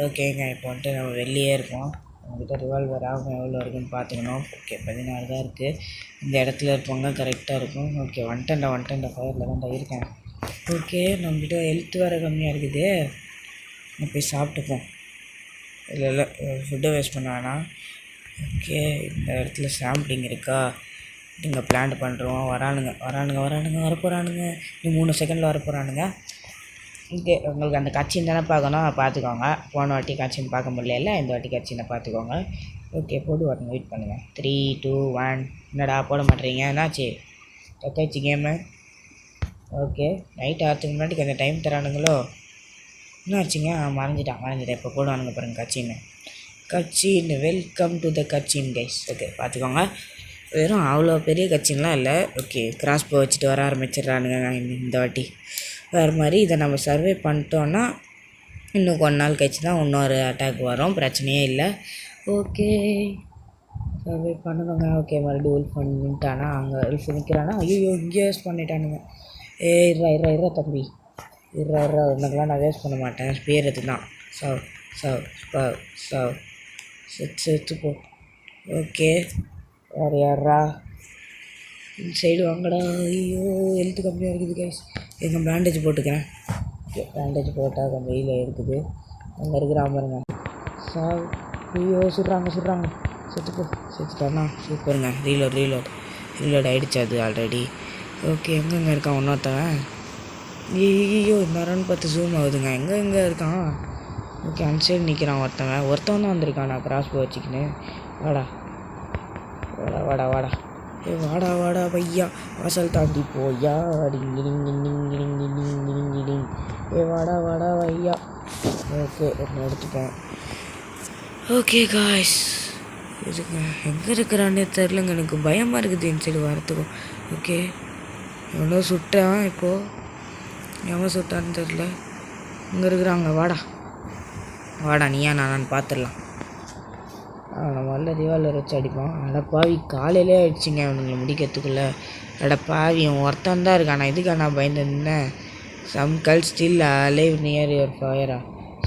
ஓகேங்க, இப்போ வந்துட்டு நம்ம வெளியே இருக்கோம். நம்மக்கிட்ட ரிவால்வர் ஆகும் எவ்வளோ இருக்குன்னு பார்த்துக்கணும். ஓகே, 16 தான் இருக்குது. இந்த இடத்துல இருப்பவங்க கரெக்டாக இருக்கும். ஓகே, வந்துட்டேன்டா ஃபயரில் தான்டா இருக்கேன். ஓகே, நம்மக்கிட்ட ஹெல்த் வேறு கம்மியாக இருக்குது, நம்ம போய் சாப்பிட்டுப்போம். இல்லை ஃபுட்டை வேஸ்ட் பண்ண வேணாம். ஓகே, இந்த இடத்துல சாம்பிளிங் இருக்கா? இங்கே பிளான்ட் பண்ணுறோம். வரானுங்க வரப்போகிறானுங்க. இன்னும் 3 செகண்டில் வரப்போகிறானுங்க. ஓகே, உங்களுக்கு அந்த கட்சின்னு தானே பார்க்கணும், பார்த்துக்கோங்க. போன வாட்டி கட்சின்னு பார்க்க முடியல, இந்த வாட்டி கட்சினை பார்த்துக்கோங்க. ஓகே, வரணும், வெயிட் பண்ணுங்கள். 3, 2, 1. என்னடா போட மாட்டேறீங்க? என்னாச்சு? டக்காச்சு கேமு. ஓகே, நைட் ஆகிறதுக்கு முன்னாடி கொஞ்சம் டைம் தரானுங்களோ? என்னாச்சுங்க? மறைஞ்சிட்டேன். இப்போ போடுவானுங்க பாருங்கள் கட்சின்னு. Welcome to the kitchen guys. Okay, பார்த்துக்கோங்க. வெறும் அவ்வளோ பெரிய கட்சின்லாம் இல்லை. ஓகே, கிராஸ் போ வச்சுட்டு வர ஆரம்பிச்சிடுறானுங்க இந்த வாட்டி. வேறு மாதிரி இதை நம்ம சர்வே பண்ணிட்டோன்னா இன்னும் கொஞ்ச நாள் கழிச்சு தான் இன்னொரு அட்டாக் வரும், பிரச்சனையே இல்லை. ஓகே, சர்வே பண்ணணுங்க. ஓகே, மறுபடியும் உல்ஃப் பண்ணிட்டானா? அங்கே உல்ஃப் நிற்கிறானா? ஐயோ இங்கே வேஸ்ட் பண்ணிட்டானுங்க. இருறா தம்பி, இருறா உனக்கெல்லாம் நான் வேஸ்ட் பண்ண மாட்டேன். ஸ்பியர் எடுத்து தான் செத்து போ. ஓகே, வேறு யாரா? இந்த சைடு வாங்கடா. ஐயோ ஹெல்த்து கம்மியாக இருக்குது கைஸ். எங்கள் பேண்டேஜ் போட்டுக்கிறேன். ஓகே, பேண்டேஜ் போட்டால் கொஞ்சம் வெயில் இருக்குது. அங்கே இருக்கிற பாருங்க. ஐயோ சுடுறாங்க. செத்துட்டானா? சூப்பருங்க. ரீலோட் ஆகிடுச்சு அது ஆல்ரெடி. ஓகே, எங்கெங்கே இருக்கான் இன்னொருத்தவன்? ஐயோ நேரம்னு பார்த்து ஜூம் ஆகுதுங்க. எங்கே இருக்கான்? ஓகே அந்த சைடு நிற்கிறான் ஒருத்தவன் தான் வந்திருக்கான். நான் கிராஸ் போ வச்சுக்கின்னு வாடா வாடா வாடா வாடா ஏ வாடா வாடா பையா வாசல் தாண்டி போயா டிங்கிடிங்கிடிங்கிடிங்கிடிங்கிடிங்கிடிங் ஏ வாடா வாடா பையா. ஓகே ஒன்று எடுத்துப்போம். ஓகே காய்ஸ் இருக்குங்க. எங்கே இருக்கிறான்னே தெரிலங்க. எனக்கு பயமாக இருக்குது என் சைடு வரத்துக்கும். ஓகே எவ்வளோ சுட்டான் இப்போது. எவன் சுட்டான்னு தெரில. இங்கே இருக்கிறாங்க. வாடா வாடா நீயா நானான்னு பார்த்துடலாம். நம்ம நல்ல ரிவால்வர் வச்சு அடிப்போம். அட பாவி காலையிலே ஆயிடுச்சுங்க அவனுங்களை முடிக்கிறதுக்குள்ளே. அட பாவி அவன் ஒருத்தன் தான் இருக்கான். நான் இதுக்கா நான் பயந்துருந்தேன். Some coal still alive near your ஃபயரா.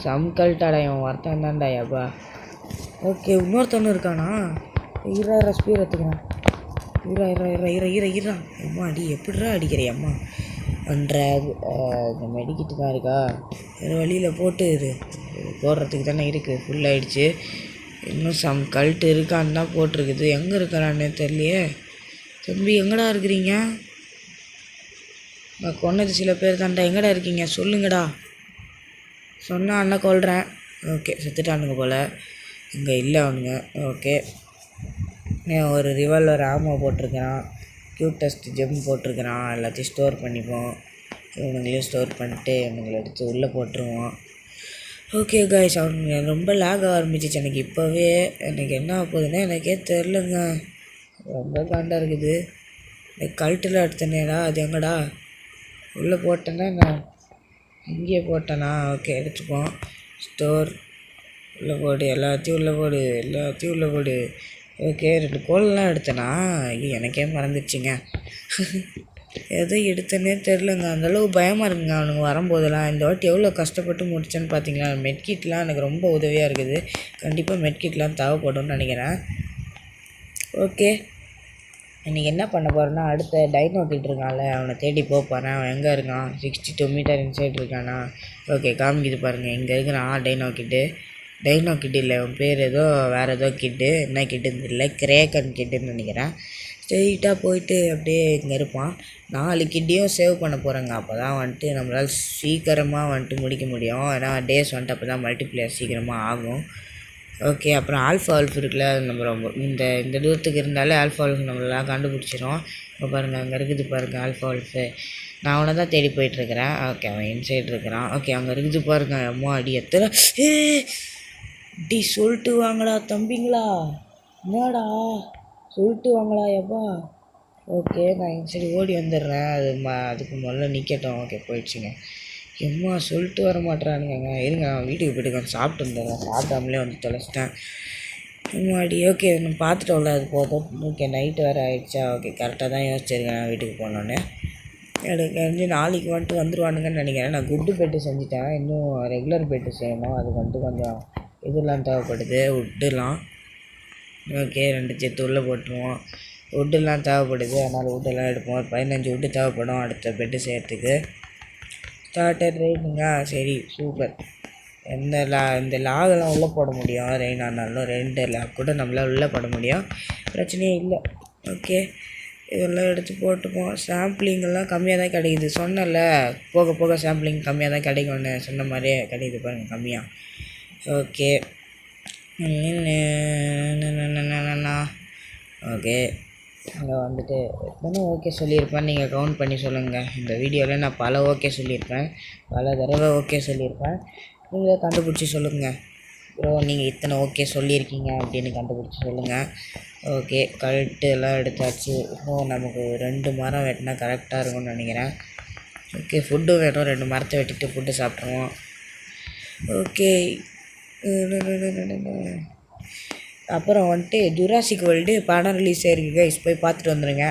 சம் கல்ட்டாடா இவன் ஒருத்தன் தான்டா யப்பா. ஓகே இன்னொருத்தனும் இருக்கானா? ஸ்பீர் எடுத்துக்கிறான். இரா அம்மா அடி எப்படிரா அடிக்கிறிய அம்மா பண்ணுற. இந்த மெடிக்கிட்டு தான் இருக்கா. வேறு வழியில் போட்டு இது போடுறதுக்கு தானே இருக்குது. ஃபுல்லாகிடுச்சு. இன்னும் சம் கல்ட்டு இருக்கான்னு தான் போட்டிருக்குது. எங்கே இருக்கிறான்னு தெரியலையே. தம்பி எங்கடா இருக்கிறீங்க? நான் கொன்னது சில பேர் தான்டா. எங்கடா இருக்கீங்க சொல்லுங்கடா. சொன்னால் அண்ணன் கொள்கிறேன். ஓகே செத்துட்டானுங்க போல். இங்கே இல்லை அவனுங்க. ஓகே ஒரு ரிவால்வர் ஆமோ போட்டிருக்கிறான். க்யூட்டஸ்ட் ஜெம் போட்டிருக்கிறான். எல்லாத்தையும் ஸ்டோர் பண்ணிப்போம். இவனுங்களையும் ஸ்டோர் பண்ணிட்டு இவனுங்களை எடுத்து உள்ளே போட்டுருவோம். ஓகே காய்ஸ் அவனுங்க ரொம்ப லேக் ஆரம்பிச்சிச்சு எனக்கு இப்போவே. எனக்கு என்ன ஆகுதுன்னா எனக்கே தெரிலங்க. ரொம்ப காண்டாக இருக்குது. இந்த கல்ட்டில் எடுத்தனேடா அது எங்கடா உள்ளே போட்டேன்னா நான் இங்கேயே போட்டேனா. ஓகே எடுத்துப்போம். ஸ்டோர் உள்ளே போடு எல்லாத்தையும் உள்ளே போடு. ஓகே 2 கோல்லாம் எடுத்தேனா. எனக்கே மறந்துடுச்சுங்க. எதோ எடுத்தனே தெரிலங்க. அந்தளவு பயமாக இருக்குங்க அவனுங்க வரும்போதெல்லாம். இந்த வாட்டி எவ்வளோ கஷ்டப்பட்டு முடிச்சேன்னு பார்த்தீங்களா. மெட்கிட்லாம் எனக்கு ரொம்ப உதவியாக இருக்குது. கண்டிப்பாக மெட்கிட்லாம் தேவைப்படும்னு நினைக்கிறேன். ஓகே இன்றைக்கி என்ன பண்ண போகிறேன்னா அடுத்த டைனோ கிட் இருக்கான்ல அவனை தேடி போகிறேன். அவன் எங்கே இருக்கான்? 62 மீட்டர் இன்சைட் இருக்கானா. ஓகே காமிக்கிது பாருங்கள். இங்கே இருக்கிறான் டைனோ கிட்டு இல்லை அவன் பேர் ஏதோ வேறு ஏதோ கிட்டு. என்ன கிட்டுன்னு தெரியல. கிரேக்கன் கிட்டுன்னு நினைக்கிறேன். ஸ்ட்ரெயிட்டாக போயிட்டு அப்படியே இங்கே இருப்பான். 4 கிட்டையும் சேவ் பண்ண போகிறேங்க. அப்போ தான் வந்துட்டு நம்மளால் சீக்கிரமாக வந்துட்டு முடிக்க முடியும். ஏன்னா டேஸ் வந்துட்டு அப்போ தான் மல்டிப்ளேயர் சீக்கிரமாக ஆகும். ஓகே அப்புறம் ஆல்ஃபா ஆல்ஃப் இருக்குல்ல நம்ம ரொம்ப இந்த தூரத்துக்கு இருந்தாலே ஆல்ஃபா ஆல்ஃப் நம்மளாம் கண்டுபிடிச்சிரும். இப்போ பாருங்கள் அங்கே இருக்குது பாருங்கள் ஆல்ஃபா ஆல்ஃபு. நான் அவனை தான் தேடி போயிட்டுருக்கிறேன். ஓகே அவன் இன்சைட் இருக்கிறான். ஓகே அங்கே இருக்குது பாருங்கள். அம்மா அடி எத்தனை டி சொல்லிட்டு வாங்கடா தம்பிங்களா. என்னடா சொல்லிட்டு வாங்களா எப்பா. ஓகே நான் இன்சைடு ஓடி வந்துடுறேன். அதுக்கு முதல்ல நிற்கட்டும். ஓகே போயிடுச்சுங்க. எம்மா சொல்லிட்டு வர மாட்டேறானுங்க. இருங்க நான் வீட்டுக்கு போய்ட்டு கொஞ்சம் சாப்பிட்டு வந்துடுறேன். சாப்பிட்டாமலே வந்து தொலைச்சிட்டேன். அம்மாடி ஓகே நான் பார்த்துட்டோம்ல அது போதும். ஓகே நைட்டு வேறு ஆகிடுச்சா. ஓகே கரெக்டாக தான் யோசிச்சிருக்கேன் நான் வீட்டுக்கு போனோன்னே. எனக்கு வந்து நாளைக்கு வந்துட்டு வந்துடுவானுங்கன்னு நினைக்கிறேன். நான் குட்டு பெட்டு செஞ்சுட்டேன். இன்னும் ரெகுலர் பெட்டு செய்யணும். அதுக்கு வந்துட்டு கொஞ்சம் இதெல்லாம் தேவைப்படுது உட்டுலாம். ஓகே 2 சேர்த்து உள்ளே போட்டுருவோம். உட்டெல்லாம் தேவைப்படுது. அதனால் உட்டெல்லாம் எடுப்போம். 15 உட்டு தேவைப்படும் அடுத்த பெட்டு செய்கிறதுக்கு. ஸ்டார்டட் ரெயினுங்க. சரி சூப்பர். இந்த லாகெல்லாம் உள்ளே போட முடியும். ரெயின் ஆனாலும் 2 லாக் கூட நம்மளால் உள்ளே போட முடியும். பிரச்சனையே இல்லை. ஓகே இதெல்லாம் எடுத்து போட்டுப்போம். சாம்பிளிங்கெல்லாம் கம்மியாக தான் கிடைக்குது. சொன்னல போக போக சாம்பிளிங் கம்மியாக தான் கிடைக்கும்னு சொன்ன மாதிரியே கிடைக்குது பாருங்கள் கம்மியாக. ஓகே ஓகே அங்கே வந்துட்டு எத்தனை ஓகே சொல்லியிருப்பேன் நீங்கள் கவுண்ட் பண்ணி சொல்லுங்கள். இந்த வீடியோவில் நான் பல ஓகே சொல்லியிருப்பேன். பல தடவை ஓகே சொல்லியிருப்பேன். நீங்களே கண்டுபிடிச்சி சொல்லுங்கள். ப்ரோ நீங்கள் இத்தனை ஓகே சொல்லியிருக்கீங்க அப்படின்னு கண்டுபிடிச்சி சொல்லுங்கள். ஓகே கழட்டு எல்லாம் எடுத்தாச்சு. இன்னும் நமக்கு 2 மரம் வெட்டினா கரெக்டாக இருக்கும்னு நினைக்கிறேன். ஓகே ஃபுட்டும் வேணும். 2 மரத்தை வெட்டிட்டு ஃபுட்டு சாப்பிட்ருவோம். ஓகே அப்புறம் வந்துட்டு ஜுராசிக் வேர்ல்டு படம் ரிலீஸ் ஆகிருக்கு கைஸ். போய் பார்த்துட்டு வந்துடுங்க.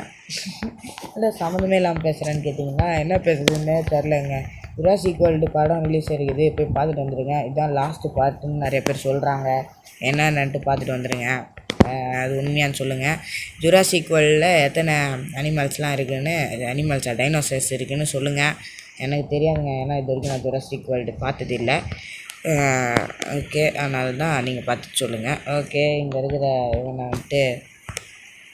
இல்லை சம்மந்தமே இல்லாமல் பேசுகிறேன்னு கேட்டிங்கன்னா என்ன பேசுகிறதுன்னே தெரிலங்க. ஜுராசிக் வேர்ல்டு படம் ரிலீஸ் ஆகிருக்குது. போய் பார்த்துட்டு வந்துடுங்க. இதுதான் லாஸ்ட்டு பார்ட்டுன்னு நிறைய பேர் சொல்கிறாங்க. என்னென்னட்டு பார்த்துட்டு வந்துடுங்க. அது உண்மையான்னு சொல்லுங்கள். ஜுராசிக் வேர்ல்டில் எத்தனை அனிமல்ஸ்லாம் இருக்குதுன்னு அனிமல்ஸாக டைனோசர்ஸ் இருக்குதுன்னு சொல்லுங்கள். எனக்கு தெரியாதுங்க. ஏன்னா இது வரைக்கும் நான் ஜுராசிக் வேர்ல்டு பார்த்தது இல்லை. ஓகே அதனால தான் நீங்கள் பார்த்துட்டு சொல்லுங்கள். ஓகே இங்கே இருக்கிற இவனை வந்துட்டு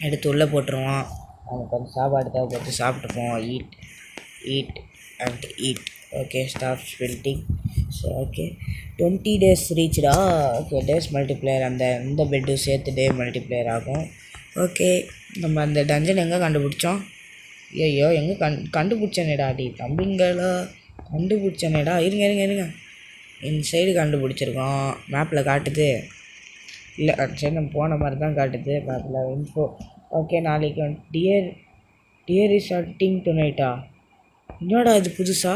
எடுத்து உள்ளே போட்டுருவோம். அவங்க கொஞ்சம் சாப்பாடு தேவைப்பட்டு சாப்பிட்டுப்போம். Eat and eat. Okay, stop sprinting. So okay, 20 days reached. Okay, days multiplier இந்த பெட்டு சேர்த்து டே மல்டிப்ளையர் ஆகும். ஓகே, நம்ம அந்த டஞ்சன் எங்கே கண்டுபிடிச்சோம்? ஐயோ, எங்கே கண்டுபிடிச்சனேடா தம்பிங்களா, கண்டுபிடிச்சனேடா. இருங்க இந்த சைடு கண்டுபிடிச்சிருக்கோம். மேப்பில் காட்டுது இல்லை, சரி நம்ம போன மாதிரி தான் காட்டுது மேப்பில் இன்ஃபோ. ஓகே, நாளைக்கு டியர் இஸ் ஹண்டிங் டுநைட்டா? என்னடா இது புதுசா?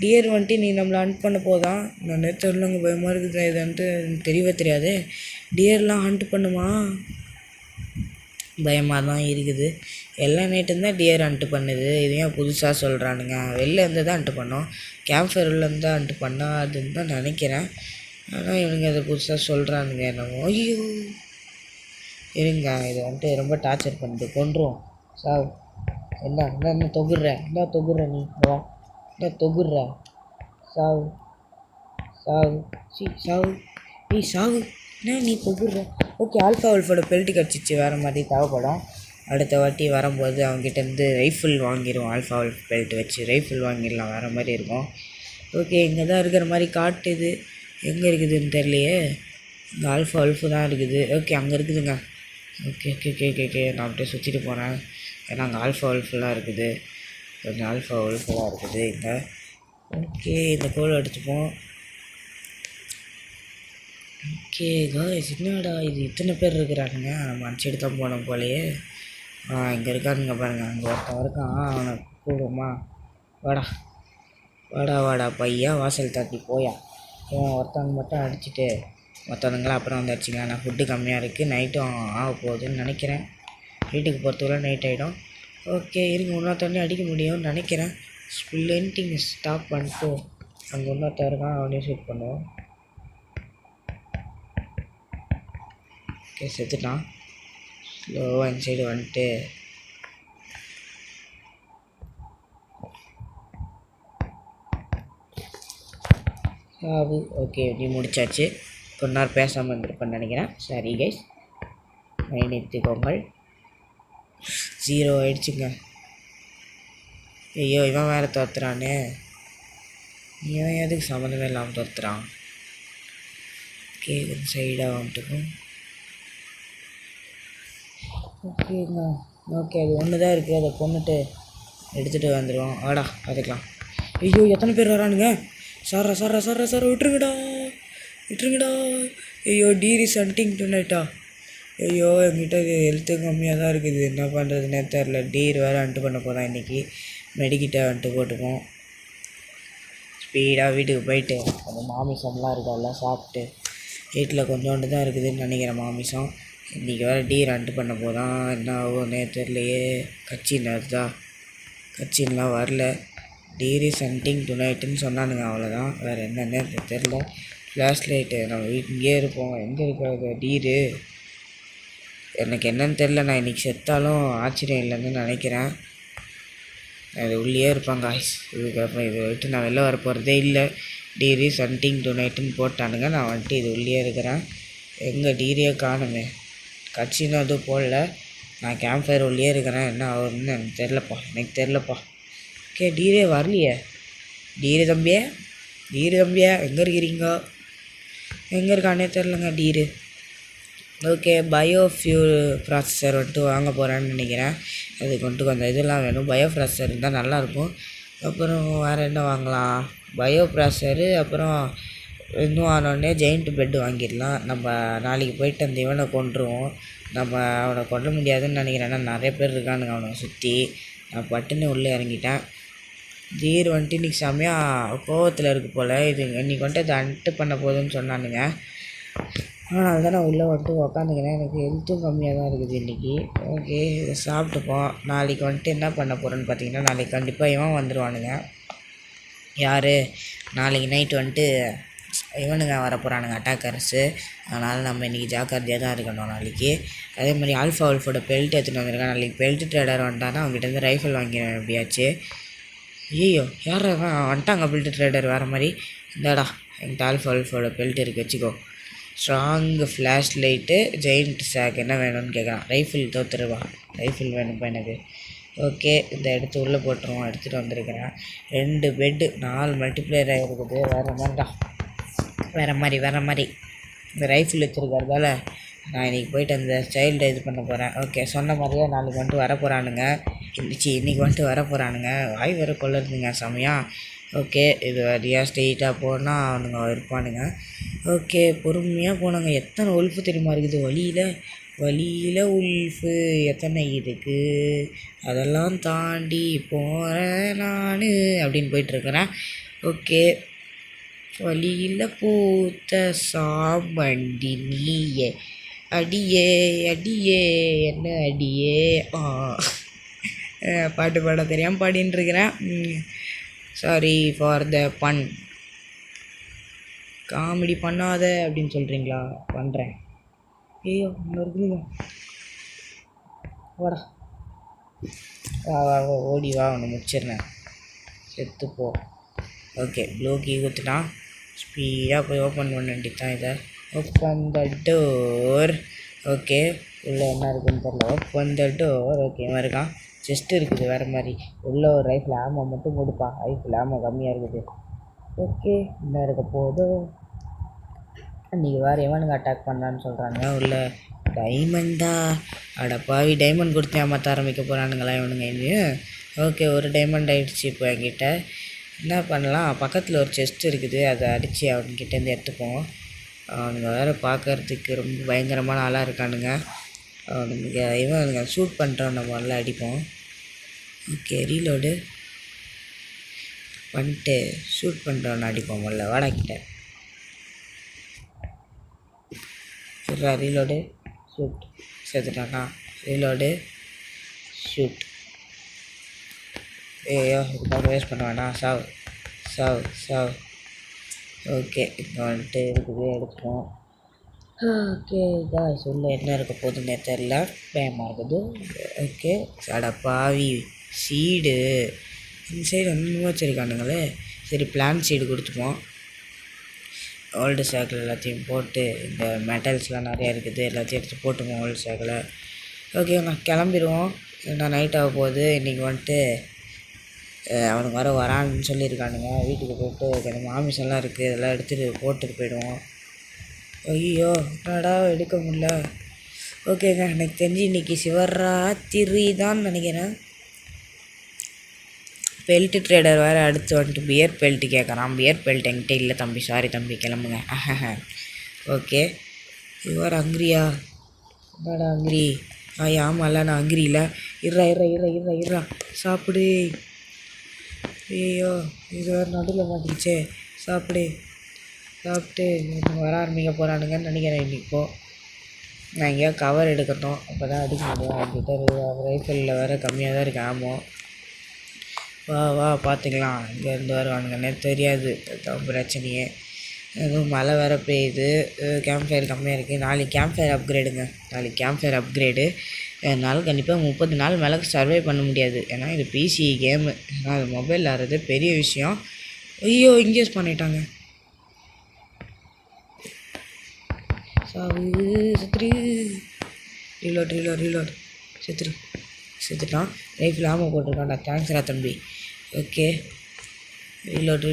டியர் வந்துட்டு நீ நம்மளை ஹண்ட் பண்ண போதான். நான் நேரத்துலங்க பயமாக இருக்குது, இது வந்துட்டு தெரியவே தெரியாது. டியர்லாம் ஹண்ட் பண்ணுமா? பயமாக தான் இருக்குது. எல்லா நைட்டும் தான் டியர் ஹண்ட்டு பண்ணுது. இது ஏன் புதுசாக சொல்கிறானுங்க? வெளில இருந்து தான் ஹண்ட்டு பண்ணோம், கேம்ப் ஃபயர்லேருந்து தான் ஹண்ட்டு பண்ணால் அதுன்னு தான் நினைக்கிறேன். ஆனால் இவனுங்க அதை புதுசாக சொல்கிறானுங்க என்னமோ. ஐயோ இருங்க, இது வந்துட்டு ரொம்ப டார்ச்சர் பண்ணுது, கொண்டுருவோம். சாவு. என்ன தொகுற நீ என்ன தொகுற? சாவு சாவு என்ன நீ தொகுற? ஓகே, ஆல்ஃபா உல்ஃபோட பெல்ட்டு கிடச்சிச்சு, வேறு மாதிரி தேவைப்படும். அடுத்த வாட்டி வரும்போது அவங்ககிட்டருந்து ரைஃபிள் வாங்கிடுவோம். ஆல்ஃபா உல்ஃப் பெல்ட் வச்சு ரைஃபிள் வாங்கிடலாம், வேறு மாதிரி இருக்கும். ஓகே, இங்கே தான் இருக்கிற மாதிரி காட்டுது. எங்கே இருக்குதுன்னு தெரியலையே. இங்கே ஆல்ஃபா உல்ஃபு தான் இருக்குது. ஓகே, அங்கே இருக்குதுங்க. ஓகே நான் அப்படியே சுற்றிட்டு போகிறேன். ஏன்னா அங்கே ஆல்ஃபா உல்ஃபெல்லாம் இருக்குது, கொஞ்சம் ஆல்ஃபா உல்ஃபெல்லாம் இருக்குது இங்கே. ஓகே, இந்த கோல் எடுத்துப்போம். ஓகே காய்ஸ், என்னடா இது இத்தனை பேர் இருக்கிறானுங்க, நம்ம அடிச்சுட்டு தான் போனோம் போலையே. இங்கே இருக்கானுங்க பாருங்கள், அங்கே ஒருத்தன் இருக்கான், அவனை கூடுமா. வாடா பையா, வாசல் தாட்டி போயா. ஒருத்தவங்க மட்டும் அடிச்சுட்டு மற்றவங்களாம் அப்புறம் வந்து அடிச்சிக்கலாம். நான் ஃபுட்டு கம்மியாக இருக்குது, நைட்டும் ஆக போகுதுன்னு நினைக்கிறேன். வீட்டுக்கு போகிறதுக்குள்ள நைட் ஆகிடும். ஓகே இருங்க, இன்னொருத்தவனே அடிக்க முடியும்னு நினைக்கிறேன். ஸ்பிளிண்டிங் ஸ்டாப் பண்ணிட்டு அங்கே இன்னொருத்தர் இருக்கான், அவனையும் ஷூட் பண்ணுவோம். ஓகே, செத்துட்டான். ஸ்லோவாக இந்த சைடு வந்துட்டு சாவு. ஓகே, நீ முடிச்சாச்சு. கொஞ்ச நேரம் பேசாமல் இருந்திருப்பேன்னு நினைக்கிறேன். சரி கைஸ், மன்னித்துக்கோங்கள். 0 ஆயிடுச்சுங்க. ஐயோ, இவன் வேறு தோத்துறானே. இவன் எதுக்கு சம்மந்தமே இல்லாமல் தோத்துறான்? ஓகே, கொஞ்சம் சைடாக வந்துட்டுக்கும். ஓகேங்க. ஓகே, அது ஒன்று தான் இருக்குது, அதை கொண்டுட்டு எடுத்துகிட்டு வந்துடுவோம். ஆடா பார்த்துக்கலாம். ஐயோ, எத்தனை பேர் வரானுங்க? சார் விட்டுருங்கடா. ஐயோ, டியர் இஸ் ஹண்டிங் டுநைட்டா? ஐயோ, என்கிட்ட ஹெல்த்து கம்மியாக தான் இருக்குது, என்ன பண்ணுறதுனே தெரில. டீர் வேறு ஹண்ட்டு பண்ண போதான் இன்றைக்கி. மெடிக்கிட்ட வந்துட்டு போட்டுப்போம். ஸ்பீடாக வீட்டுக்கு போயிட்டு அந்த மாமிசம்லாம் இருக்கால சாப்பிட்டு, வீட்டில் கொஞ்சோண்டு தான் இருக்குதுன்னு நினைக்கிறேன் மாமிசம். இன்றைக்கி வேறு டீர் ஹண்ட்டு பண்ண போதான், என்ன ஆகும்னே தெரிலையே. கச்சின்லாம் வரல. டீர் இஸ் ஹண்டிங் டுநைட்டுன்னு சொன்னானுங்க, அவ்வளோதான். வேறு என்னென்னு தெரில. ஃப்ளாஷ் லைட்டு நம்ம இங்கேயே இருப்போம். எங்கே இருக்காது டீரு? எனக்கு என்னன்னு தெரில. நான் இன்றைக்கி செத்தாலும் ஆச்சரியம் இல்லைன்னு நினைக்கிறேன். அது உள்ளே இருப்பாங்க ஆய்ஸ். இதுக்கப்புறம் இதை விட்டு நான் வெளில வர போகிறதே இல்லை. டீர் இஸ் ஹண்டிங் டுநைட்டுன்னு போட்டானுங்க, நான் வந்துட்டு இது உள்ளே இருக்கிறேன். எங்கே டீரியே காணுமே. கட்சின்னு அதுவும் போடல. நான் கேம்ப் ஃபயர் உள்ளே இருக்கிறேன். என்ன ஆகுதுன்னு எனக்கு தெரிலப்பா. ஓகே, டீரே வரலையே. டீரு தம்பியா எங்கே இருக்கிறீங்க? எங்கே இருக்கானே தெரிலங்க டீரு. ஓகே, பயோஃபியூல் ப்ராசஸர் வந்துட்டு வாங்க போகிறேன்னு நினைக்கிறேன். அதுக்கு வந்துட்டு கொஞ்சம் இதெல்லாம் வேணும். பயோ ப்ராசஸர் இருந்தால் நல்லாயிருக்கும். அப்புறம் வேறு என்ன வாங்கலாம்? பயோ ப்ராசஸரு, அப்புறம் இன்னும் ஆனோடனே ஜெயிண்ட் பெட்டு வாங்கிடலாம். நம்ம நாளைக்கு போயிட்டு அந்த இவனை கொண்டுருவோம். நம்ம அவனை கொல்ல முடியாதுன்னு நினைக்கிறேன், ஏன்னா நிறைய பேர் இருக்கானுங்க அவனை சுற்றி. நான் பட்டுன்னு உள்ளே இறங்கிட்டேன். டீர் வந்துட்டு இன்றைக்கி செம்மையாக கோவத்தில் இருக்குது போல். இது இன்றைக்கி வந்துட்டு அதை அன்ட்டு பண்ண போகுதுன்னு சொன்னானுங்க. அதனால தான் நான் உள்ளே வந்துட்டு உக்காந்துக்கிறேன். எனக்கு ஹெல்த்தும் கம்மியாக தான் இருக்குது இன்றைக்கி. ஓகே, இதை சாப்பிட்டுப்போம். நாளைக்கு வந்துட்டு என்ன பண்ண போகிறேன்னு பார்த்தீங்கன்னா, நாளைக்கு கண்டிப்பாக இவன் வந்துடுவானுங்க. யார்? நாளைக்கு நைட்டு வந்துட்டு இவனுங்க வர போகிறானுங்க, அட்டாக்கர்ஸு. அதனால் நம்ம இன்றைக்கி ஜாக்கிரதையாக தான் இருக்கணும் நாளைக்கு. அதே மாதிரி ஆல்ஃபா உல்ஃபோட பெல்ட் எடுத்துகிட்டு வந்திருக்கேன். நாளைக்கு பெல்ட் ட்ரேடர் வந்துட்டானா அவங்ககிட்டருந்து ரைஃபிள் வாங்கிடுவேன் எப்படியாச்சு. ஐயோ, யார் வந்துட்டாங்க பெல்ட் ட்ரேடர் வேறு மாதிரி. இந்தாடா என்கிட்ட ஆல்ஃபா உல்ஃபோட பெல்ட் இருக்குது, வச்சுக்கோ. Strong flash light, giant sack என்ன வேணும்னு கேட்குறான். ரைஃபிள் தோத்துருவா. ரைஃபிள் வேணும்ப்பா எனக்கு. ஓகே, இந்த எடுத்து உள்ளே போட்டுருவோம். எடுத்துகிட்டு வந்திருக்கிறேன். 2 பெட்டு 4 மல்டிப்ளேயர் இருக்குது. வேறு மாதிரி இந்த ரைஃபிள் வச்சுருக்கிறதால நான் இன்றைக்கி போய்ட்டு அந்த சைல்டை இது பண்ண போகிறேன். ஓகே, சொன்ன மாதிரியே நாளைக்கு வந்துட்டு வர போகிறானுங்க. இன்றைக்கி வந்துட்டு வர போகிறானுங்க. வாய் வர கொள்ளுதுங்க செமையாக. ஓகே, இது வழியாக ஸ்ட்ரெயிட்டாக போனால் அவனுங்க இருப்பானுங்க. ஓகே, பொறுமையாக போனாங்க. எத்தனை உல்ஃபு தெரியுமா இருக்குது வழியில் உல்ஃபு எத்தனை இருக்குது, அதெல்லாம் தாண்டி போகிறேன் நான் அப்படின்னு போயிட்டுருக்கிறேன். ஓகே, வழியில் பூத்த சாமண்டி நீயே அடியே என்ன அடியே. பாட்டு பாட தெரியாமல் பாடின்னு இருக்கிறேன். Sorry for the pun. Comedy பண்ணாத அப்படின்னு சொல்கிறீங்களா? பண்ணுறேன். ஐயோ இருக்குதுங்க. வாடா வா ஓடி வா, ஒன்று முடிச்சிடுறேன். செத்துப்போ. ஓகே, ப்ளூ கீ கொடுத்துட்டான். ஸ்பீடாக போய் ஓப்பன் பண்ண வேண்டியதான். இதை ஓப்பன் த டோர். ஓகே, உள்ளே என்ன இருக்குதுன்னு தெரியல. Open the door. ஓகே, இவன் இருக்கான். செஸ்ட்டு இருக்குது வேறு மாதிரி. உள்ளே ஒரு ரைஃபிள் ஆமோ மட்டும் கொடுப்பான். ரைஃபிள் ஆமோ கம்மியாக இருக்குது. ஓகே, என்ன இருக்க போதும். இன்றைக்கி வேறு எவனுங்க அட்டாக் பண்ணான்னு சொல்கிறாங்க. உள்ள டைமண்டா, அடப்பாவி டைமண்ட் கொடுத்து ஏமாற்ற ஆரம்பிக்க போகிறானுங்களா இவனுங்க இன்னும். ஓகே, ஒரு டைமண்ட் ஆகிடுச்சு. இப்போ என்கிட்ட என்ன பண்ணலாம், பக்கத்தில் ஒரு செஸ்ட் இருக்குது, அதை அடித்து அவன்கிட்டேருந்து எடுத்துப்போம். அவனுங்க வேறு பார்க்குறதுக்கு ரொம்ப பயங்கரமான ஆளாக இருக்கானுங்க. இவனுங்க ஷூட் பண்ணுறோம், நம்ம நல்லா அடிப்போம். ஓகே, ரீலோடு பண்ணிட்டு ஷூட் பண்ணுறவனை அடிப்போம். முதல்ல வாடாக்கிட்ட ரீலோடு ஷூட். சேர்த்துட்டாக்கா ரீலோடு ஷூட். ஏயோ, இதுக்காக வேஸ்ட் பண்ண வேண்டாம். சாவ். ஓகே, இப்போ வந்துட்டு இருக்குது, எடுத்துப்போம். ஓகே காய்ஸ், உள்ள என்ன இருக்க போகுதுன்னே தெரில, பயமாக இருக்குது. ஓகே, பாவி சீடு இந்த சைடு ஒன்றுமே வச்சுருக்கானுங்களே. சரி, பிளான் சீடு கொடுத்துப்போம். ஓல்டு சைக்கிள் எல்லாத்தையும் போட்டு, இந்த மெட்டல்ஸ்லாம் நிறையா இருக்குது, எல்லாத்தையும் எடுத்து போட்டுப்போம் ஓல்டு சைக்கிளை. ஓகேங்க, கிளம்பிடுவோம். ஏன்னா நைட் ஆக போகுது. இன்றைக்கி வந்துட்டு அவனுக்கு வரான்னு சொல்லியிருக்கானுங்க. வீட்டுக்கு போய்ட்டு கொஞ்சம் மாமிசம்லாம் இருக்குது, இதெல்லாம் எடுத்துகிட்டு போட்டுட்டு போயிடுவோம். ஐயோ, என்னடா எடுக்க முடியல. ஓகேங்க, எனக்கு தெரிஞ்சு இன்றைக்கி சிவராத்திரி தான் நினைக்கிறேன். பெல்ட்டு ட்ரேடர் வேறு அடுத்து வந்துட்டு பியர் பெல்ட்டு கேட்குறான். பியர் பெல்ட் என்கிட்ட இல்லை தம்பி, சாரி தம்பி, கிளம்புங்க. ஓகே, இவர் அங்கிரியா? என்னடா அங்கிரி? ஆமாம்ல, நான் அங்கிரி இல்லை. இறா சாப்பிடு. ஐயோ, இது வேறு நடுவில் மாட்டிக்கிச்சே. சாப்பிட்டு வர ஆரம்பிக்க போகிறானுங்கன்னு நினைக்கிறேன். இன்றைக்கோ நான் எங்கேயா கவர் எடுக்கட்டும், அப்போ தான் அடிக்க முடியும். என்கிட்ட ரைஃபிளில் வேறு கம்மியாக தான் இருக்குது ஆமோ. வா பார்த்துக்கலாம். இங்கேருந்து வருவானுங்கன்னே தெரியாது, அதுதான் பிரச்சனையே. எதுவும் மழை வேறு பெய்யுது, கேம்ப் ஃபயர் கம்மியாக இருக்குது. நாளைக்கு கேம்ப் ஃபயர் அப்கிரேடு. என்னால் கண்டிப்பாக 30 நாள் மேலே சர்வே பண்ண முடியாது, ஏன்னா இது பிசி கேமு. ஏன்னா அது மொபைலில் ஆடுறது பெரிய விஷயம். ஐயோ, இங்கேஸ் பண்ணிட்டாங்க. செத்துரு. ரீலோட் செத்துட்டான். லைஃப்பில் ஆமாம் போட்டிருக்கான்டா. தேங்க்ஸ்ரா தம்பி. Okay, reload.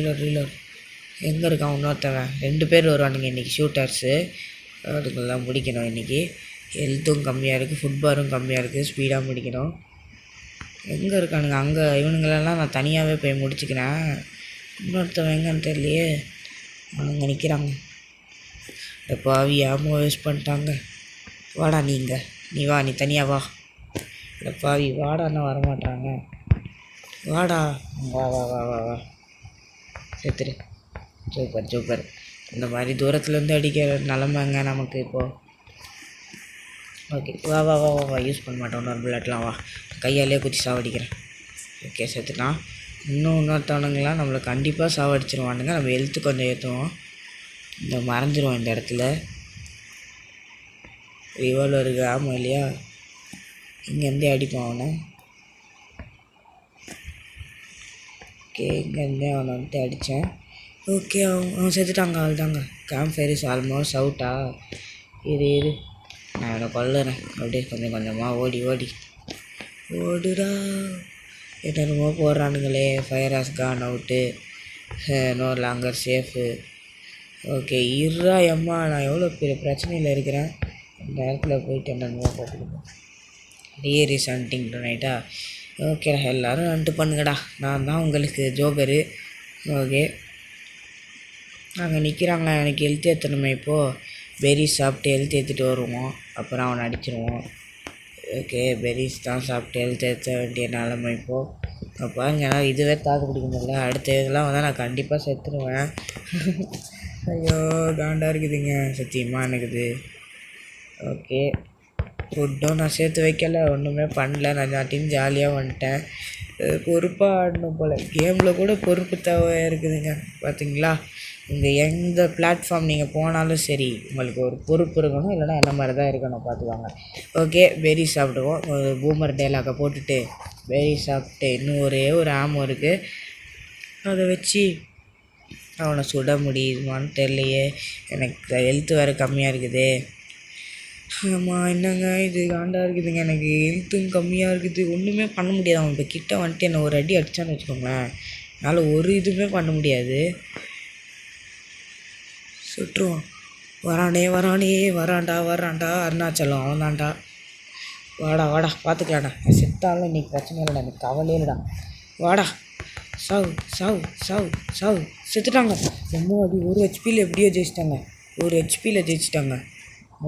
எங்கே இருக்கான் இன்னொருத்தவன்? 2 பேர் வருவானுங்க இன்றைக்கி, ஷூட்டர்ஸு. அதுக்கெல்லாம் முடிக்கணும் இன்றைக்கி. ஹெல்த்தும் கம்மியாக இருக்குது, ஃபுட்பாரும் கம்மியாக இருக்குது, ஸ்பீடாக முடிக்கணும். எங்கே இருக்கானுங்க? அங்கே இவனுங்களெல்லாம் நான் தனியாகவே போய் முடிச்சுக்கிறேன். இன்னொருத்தவன் எங்கன்னு தெரியலையே. அங்கே நிற்கிறாங்க. பாவி ஆமோ வேஸ்ட் பண்ணிட்டாங்க. வாடா நீ வா, நீ தனியாக வா. பாவி வாடான்னா வரமாட்டாங்க. வாடா, வா சேர்த்துரு. சூப்பர். இந்த மாதிரி தூரத்துலேருந்து அடிக்கிற நிலமைங்க நமக்கு இப்போது. ஓகே, வா யூஸ் பண்ண மாட்டோம் இன்னொரு புல்லட்லாம். வா, கையாலே குச்சி சாவடிக்கிறேன். ஓகே, சேர்த்துட்டான். இன்னொருத்தவனுங்களாம் நம்மளை கண்டிப்பாக சாவடிச்சிருவானுங்க. நம்ம ஹெல்த்து கொஞ்சம் ஏற்றுவோம். இந்த மறைஞ்சிருவோம் இந்த இடத்துல. ரிவால்வர் இருக்குது ஆமாம் இல்லையா? இங்கேருந்தே அடிப்போம் அவனை. ஓகே, இங்கேருந்தே அவனை வந்துட்டு அடித்தேன். ஓகே, அவன் செத்துட்டாங்க. அவ்வளோதாங்க. கேம்ப் ஃபயர் இஸ் ஆல்மோஸ்ட் அவுட்டா? இரு நான் அவனை கொல்லுறேன் அப்படியே கொஞ்சம் கொஞ்சமாக ஓடி. ஓடுடா என்னென்னமோ போடுறானுங்களே. Fire has gone out, no longer safe. Okay இருறா எம்மா, நான் எவ்வளோ பெரிய பிரச்சனையில் இருக்கிறேன். இந்த நேரத்தில் போயிட்டு என்னென்னமோ போட்டுக்கணும். டியர் இஸ் ஹண்டிங் டுநைட்டா. ஓகே எல்லோரும் ஹண்ட்டு பண்ணுங்கடா, நான் தான் உங்களுக்கு ஜோகரு. ஓகே அங்கே நிற்கிறாங்க, எனக்கு ஹெல்த் ஏற்றணுமே. இப்போது பெரிஸ் சாப்பிட்டு ஹெல்த் ஏற்றிட்டு வருவோம், அப்புறம் அவனை அடிச்சிருவோம். ஓகே பெரிஸ் தான் சாப்பிட்டு ஹெல்த் ஏற்ற வேண்டிய நிலமை இப்போது. பாருங்க என்னால் இதுவே தாக்கு பிடிக்க முடியல. அடுத்த இதெல்லாம் வந்தால் நான் கண்டிப்பாக செத்துருவேன். ஐயோ காண்டாக இருக்குதுங்க சத்தியமாக எனக்குது. ஓகே ஃபுட்டும் நான் சேர்த்து வைக்கல, ஒன்றுமே பண்ணல. நான் நாட்டின்னு ஜாலியாக வந்துட்டேன். பொறுப்பாக ஆடணும் போல். கேமில் கூட பொறுப்பு தேவை இருக்குதுங்க பார்த்தீங்களா. இங்கே எந்த பிளாட்ஃபார்ம் நீங்கள் போனாலும் சரி, உங்களுக்கு ஒரு பொறுப்பு இருக்கணும், இல்லைனா என்ன மாதிரி தான் இருக்கணும் பார்த்துக்கோங்க. ஓகே பெரி சாப்பிடுவோம். ஒரு பூமர் டேலாக்கை போட்டுட்டு பெரி சாப்பிட்டு இன்னும் ஒரே ஒரு ஆமம் இருக்குது, அதை வச்சு அவனை சுட முடியுமான்னு தெரியலையே. எனக்கு ஹெல்த்து வேறு கம்மியாக இருக்குது. ஆமாம் என்னங்க இது காண்டாக இருக்குதுங்க. எனக்கு ஹெல்த்தும் கம்மியாக இருக்குது, ஒன்றுமே பண்ண முடியாது. அவன் இப்போ கிட்ட வந்துட்டு என்னை ஒரு அடி அடித்தான்னு வச்சுக்கோங்களேன், என்னால் ஒரு இதுவுமே பண்ண முடியாது. சுட்டுருவான். வரானே வரான்டா அருணாச்சலம் அவன் தான்டா. வாடா பார்த்துக்கலாடா. செத்தாலும் இன்றைக்கி பிரச்சனை இல்லைடா, எனக்கு கவலையே இல்லைடா. வாடா சாவு செத்துட்டாங்க. ரொம்ப அடி. ஒரு ஹெச்பியில் எப்படியோ ஜெயிச்சிட்டாங்க.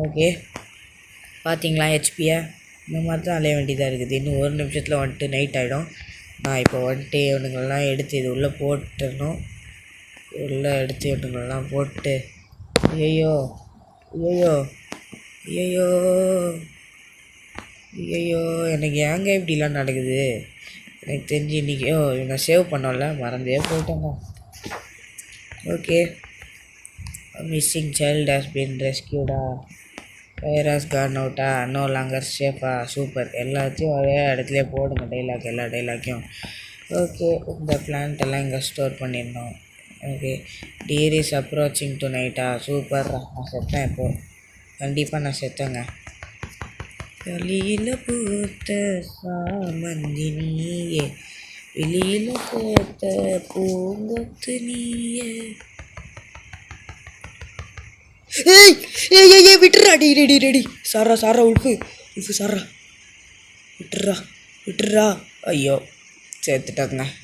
ஓகே பார்த்தீங்களா ஹெச்பியை, இந்த மாதிரி தான் அலைய வேண்டியதாக இருக்குது. இன்னும் ஒரு நிமிஷத்தில் வந்துட்டு நைட் ஆகிடும். நான் இப்போ வந்துட்டு இவனுங்களெலாம் எடுத்து இது உள்ளே போட்டுடணும். இவனுங்களெலாம் போட்டு ஐயோ எனக்கு ஏங்க இப்படிலாம் நடக்குது. எனக்கு தெரிஞ்சு இன்றைக்கி இவனை சேவ் பண்ணோம்ல, மறந்தே போயிட்டேங்க. Okay missing child has been ரெஸ்கியூடா, ஃபயர் ஹாஸ் கான் அவுட்டா, நோ லாங்கர் சேஃபா. சூப்பர். எல்லாத்தையும் ஒரே இடத்துலையே போடுங்க டைலாக், எல்லா டைலாக்கையும். ஓகே இந்த பிளான்ட் எல்லாம் இங்கே ஸ்டோர் பண்ணிடணும். ஓகே டியர் இஸ் அப்ரோச்சிங் டுநைட்டா. சூப்பர்ரா. நான் செத்தேன் இப்போது, கண்டிப்பாக நான் செத்தேங்க. வெளியில் பூத்த சாமந்தி நீயே, வெளியில் பூத்த பூங்கொத்து நீயே. ஏய் விட்டுறா ரெடி சாரா உல்ஃபு சாரா விட்டுறா. ஐயோ செத்துட்டேன்.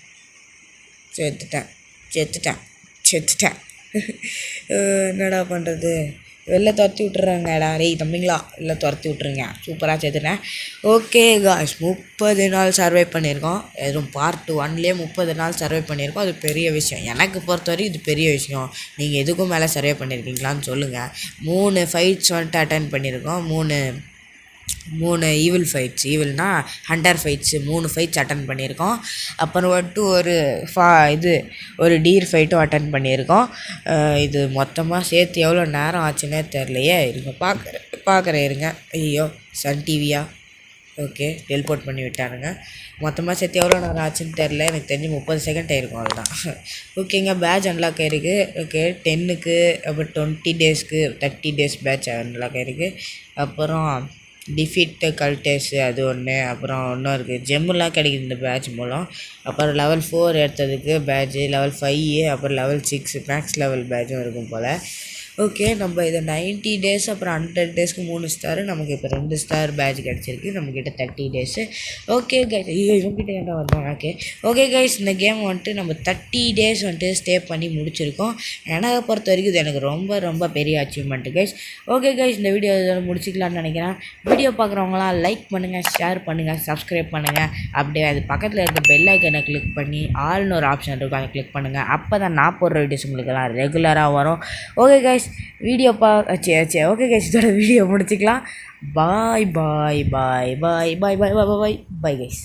என்னடா பண்ணுறது, வெளில துரத்தி விட்டுறாங்கடா. தம்பிங்களா இல்லை துரத்தி விட்ருங்க. சூப்பராக சேர்த்துட்டேன். ஓகே காய்ஸ் 30 நாள் சர்வை பண்ணியிருக்கோம். எதுவும் பார்ட் 1லேயே 30 நாள் சர்வை பண்ணியிருக்கோம். அது பெரிய விஷயம், எனக்கு பொறுத்த வரைக்கும் இது பெரிய விஷயம். நீங்கள் எதுக்கும் மேலே சர்வை பண்ணியிருக்கீங்களான்னு சொல்லுங்கள். 3 ஃபைட்ஸ் வந்துட்டு அட்டன் பண்ணியிருக்கோம். 3 ஈவில் ஃபைட்ஸ், ஈவில்னா ஹண்டர் ஃபைட்ஸு 3 ஃபைட்ஸ் அட்டன் பண்ணியிருக்கோம். அப்புறம் வந்துட்டு ஒரு டீர் ஃபைட்டும் அட்டன் பண்ணியிருக்கோம். இது மொத்தமாக சேர்த்து எவ்வளோ நேரம் ஆச்சுன்னே தெரிலையே. இருங்க பார்க்குறேன் இருங்க. ஐயோ சன் டிவியா. ஓகே டெலிபோர்ட் பண்ணி விட்டானுங்க. மொத்தமாக சேர்த்து எவ்வளோ நேரம் ஆச்சுன்னு தெரில, எனக்கு தெரிஞ்சு 30 செகண்ட் ஆகிருக்கும் அவ்வளோதான். ஓகேங்க பேட்ச் அன்லாக் ஆகிருக்கு. ஓகே 10க்கு அப்புறம் 20 டேஸ்க்கு 30 டேஸ் பேட்ச் அன்லாக் ஆகிருக்கு. அப்புறம் டிஃபீட் கல்டேஸு அது ஒன்று. அப்புறம் இன்னும் இருக்குது, ஜெம்முலாம் கிடைக்குது இந்த பேட்ச் மூலம். அப்புறம் லெவல் 4 எடுத்ததுக்கு பேட்ச்சு, லெவல் 5, அப்புறம் லெவல் 6 மேக்ஸ் லெவல் பேட்சும் இருக்கும் போல். ஓகே நம்ம இதை 90 டேஸ் அப்புறம் 100 டேஸ்க்கு 3 ஸ்டாரு, நமக்கு இப்போ 2 ஸ்டார் பேட்ச் கிடச்சிருக்கு. நம்மக்கிட்ட 30 டேஸு. ஓகே கைஸ் இவங்ககிட்ட ஏன்டா வந்தோம். ஓகே கைஸ் இந்த கேம் வந்துட்டு நம்ம 30 டேஸ் வந்துட்டு ஸ்டே பண்ணி முடிச்சிருக்கோம். எனக்கு பொறுத்த வரைக்கும் இது எனக்கு ரொம்ப ரொம்ப பெரிய அச்சீவ்மெண்ட்டு கைஸ். ஓகே கைஸ் இந்த வீடியோ முடிச்சிக்கலான்னு நினைக்கிறேன். வீடியோ பார்க்குறவங்களாம் லைக் பண்ணுங்கள், ஷேர் பண்ணுங்கள், சப்ஸ்கிரைப் பண்ணுங்கள். அப்படியே அது பக்கத்தில் இருக்க பெல் ஐக்கனை கிளிக் பண்ணி ஆல்னு ஒரு ஆப்ஷன் இருக்கும், அதை கிளிக் பண்ணுங்கள். அப்போ தான் நான் போடுற வீடியோஸ் உங்களுக்கெல்லாம் ரெகுலராக வரும். Okay guys video okay guys இதோட வீடியோ முடிச்சிக்கலாம். Bye guys.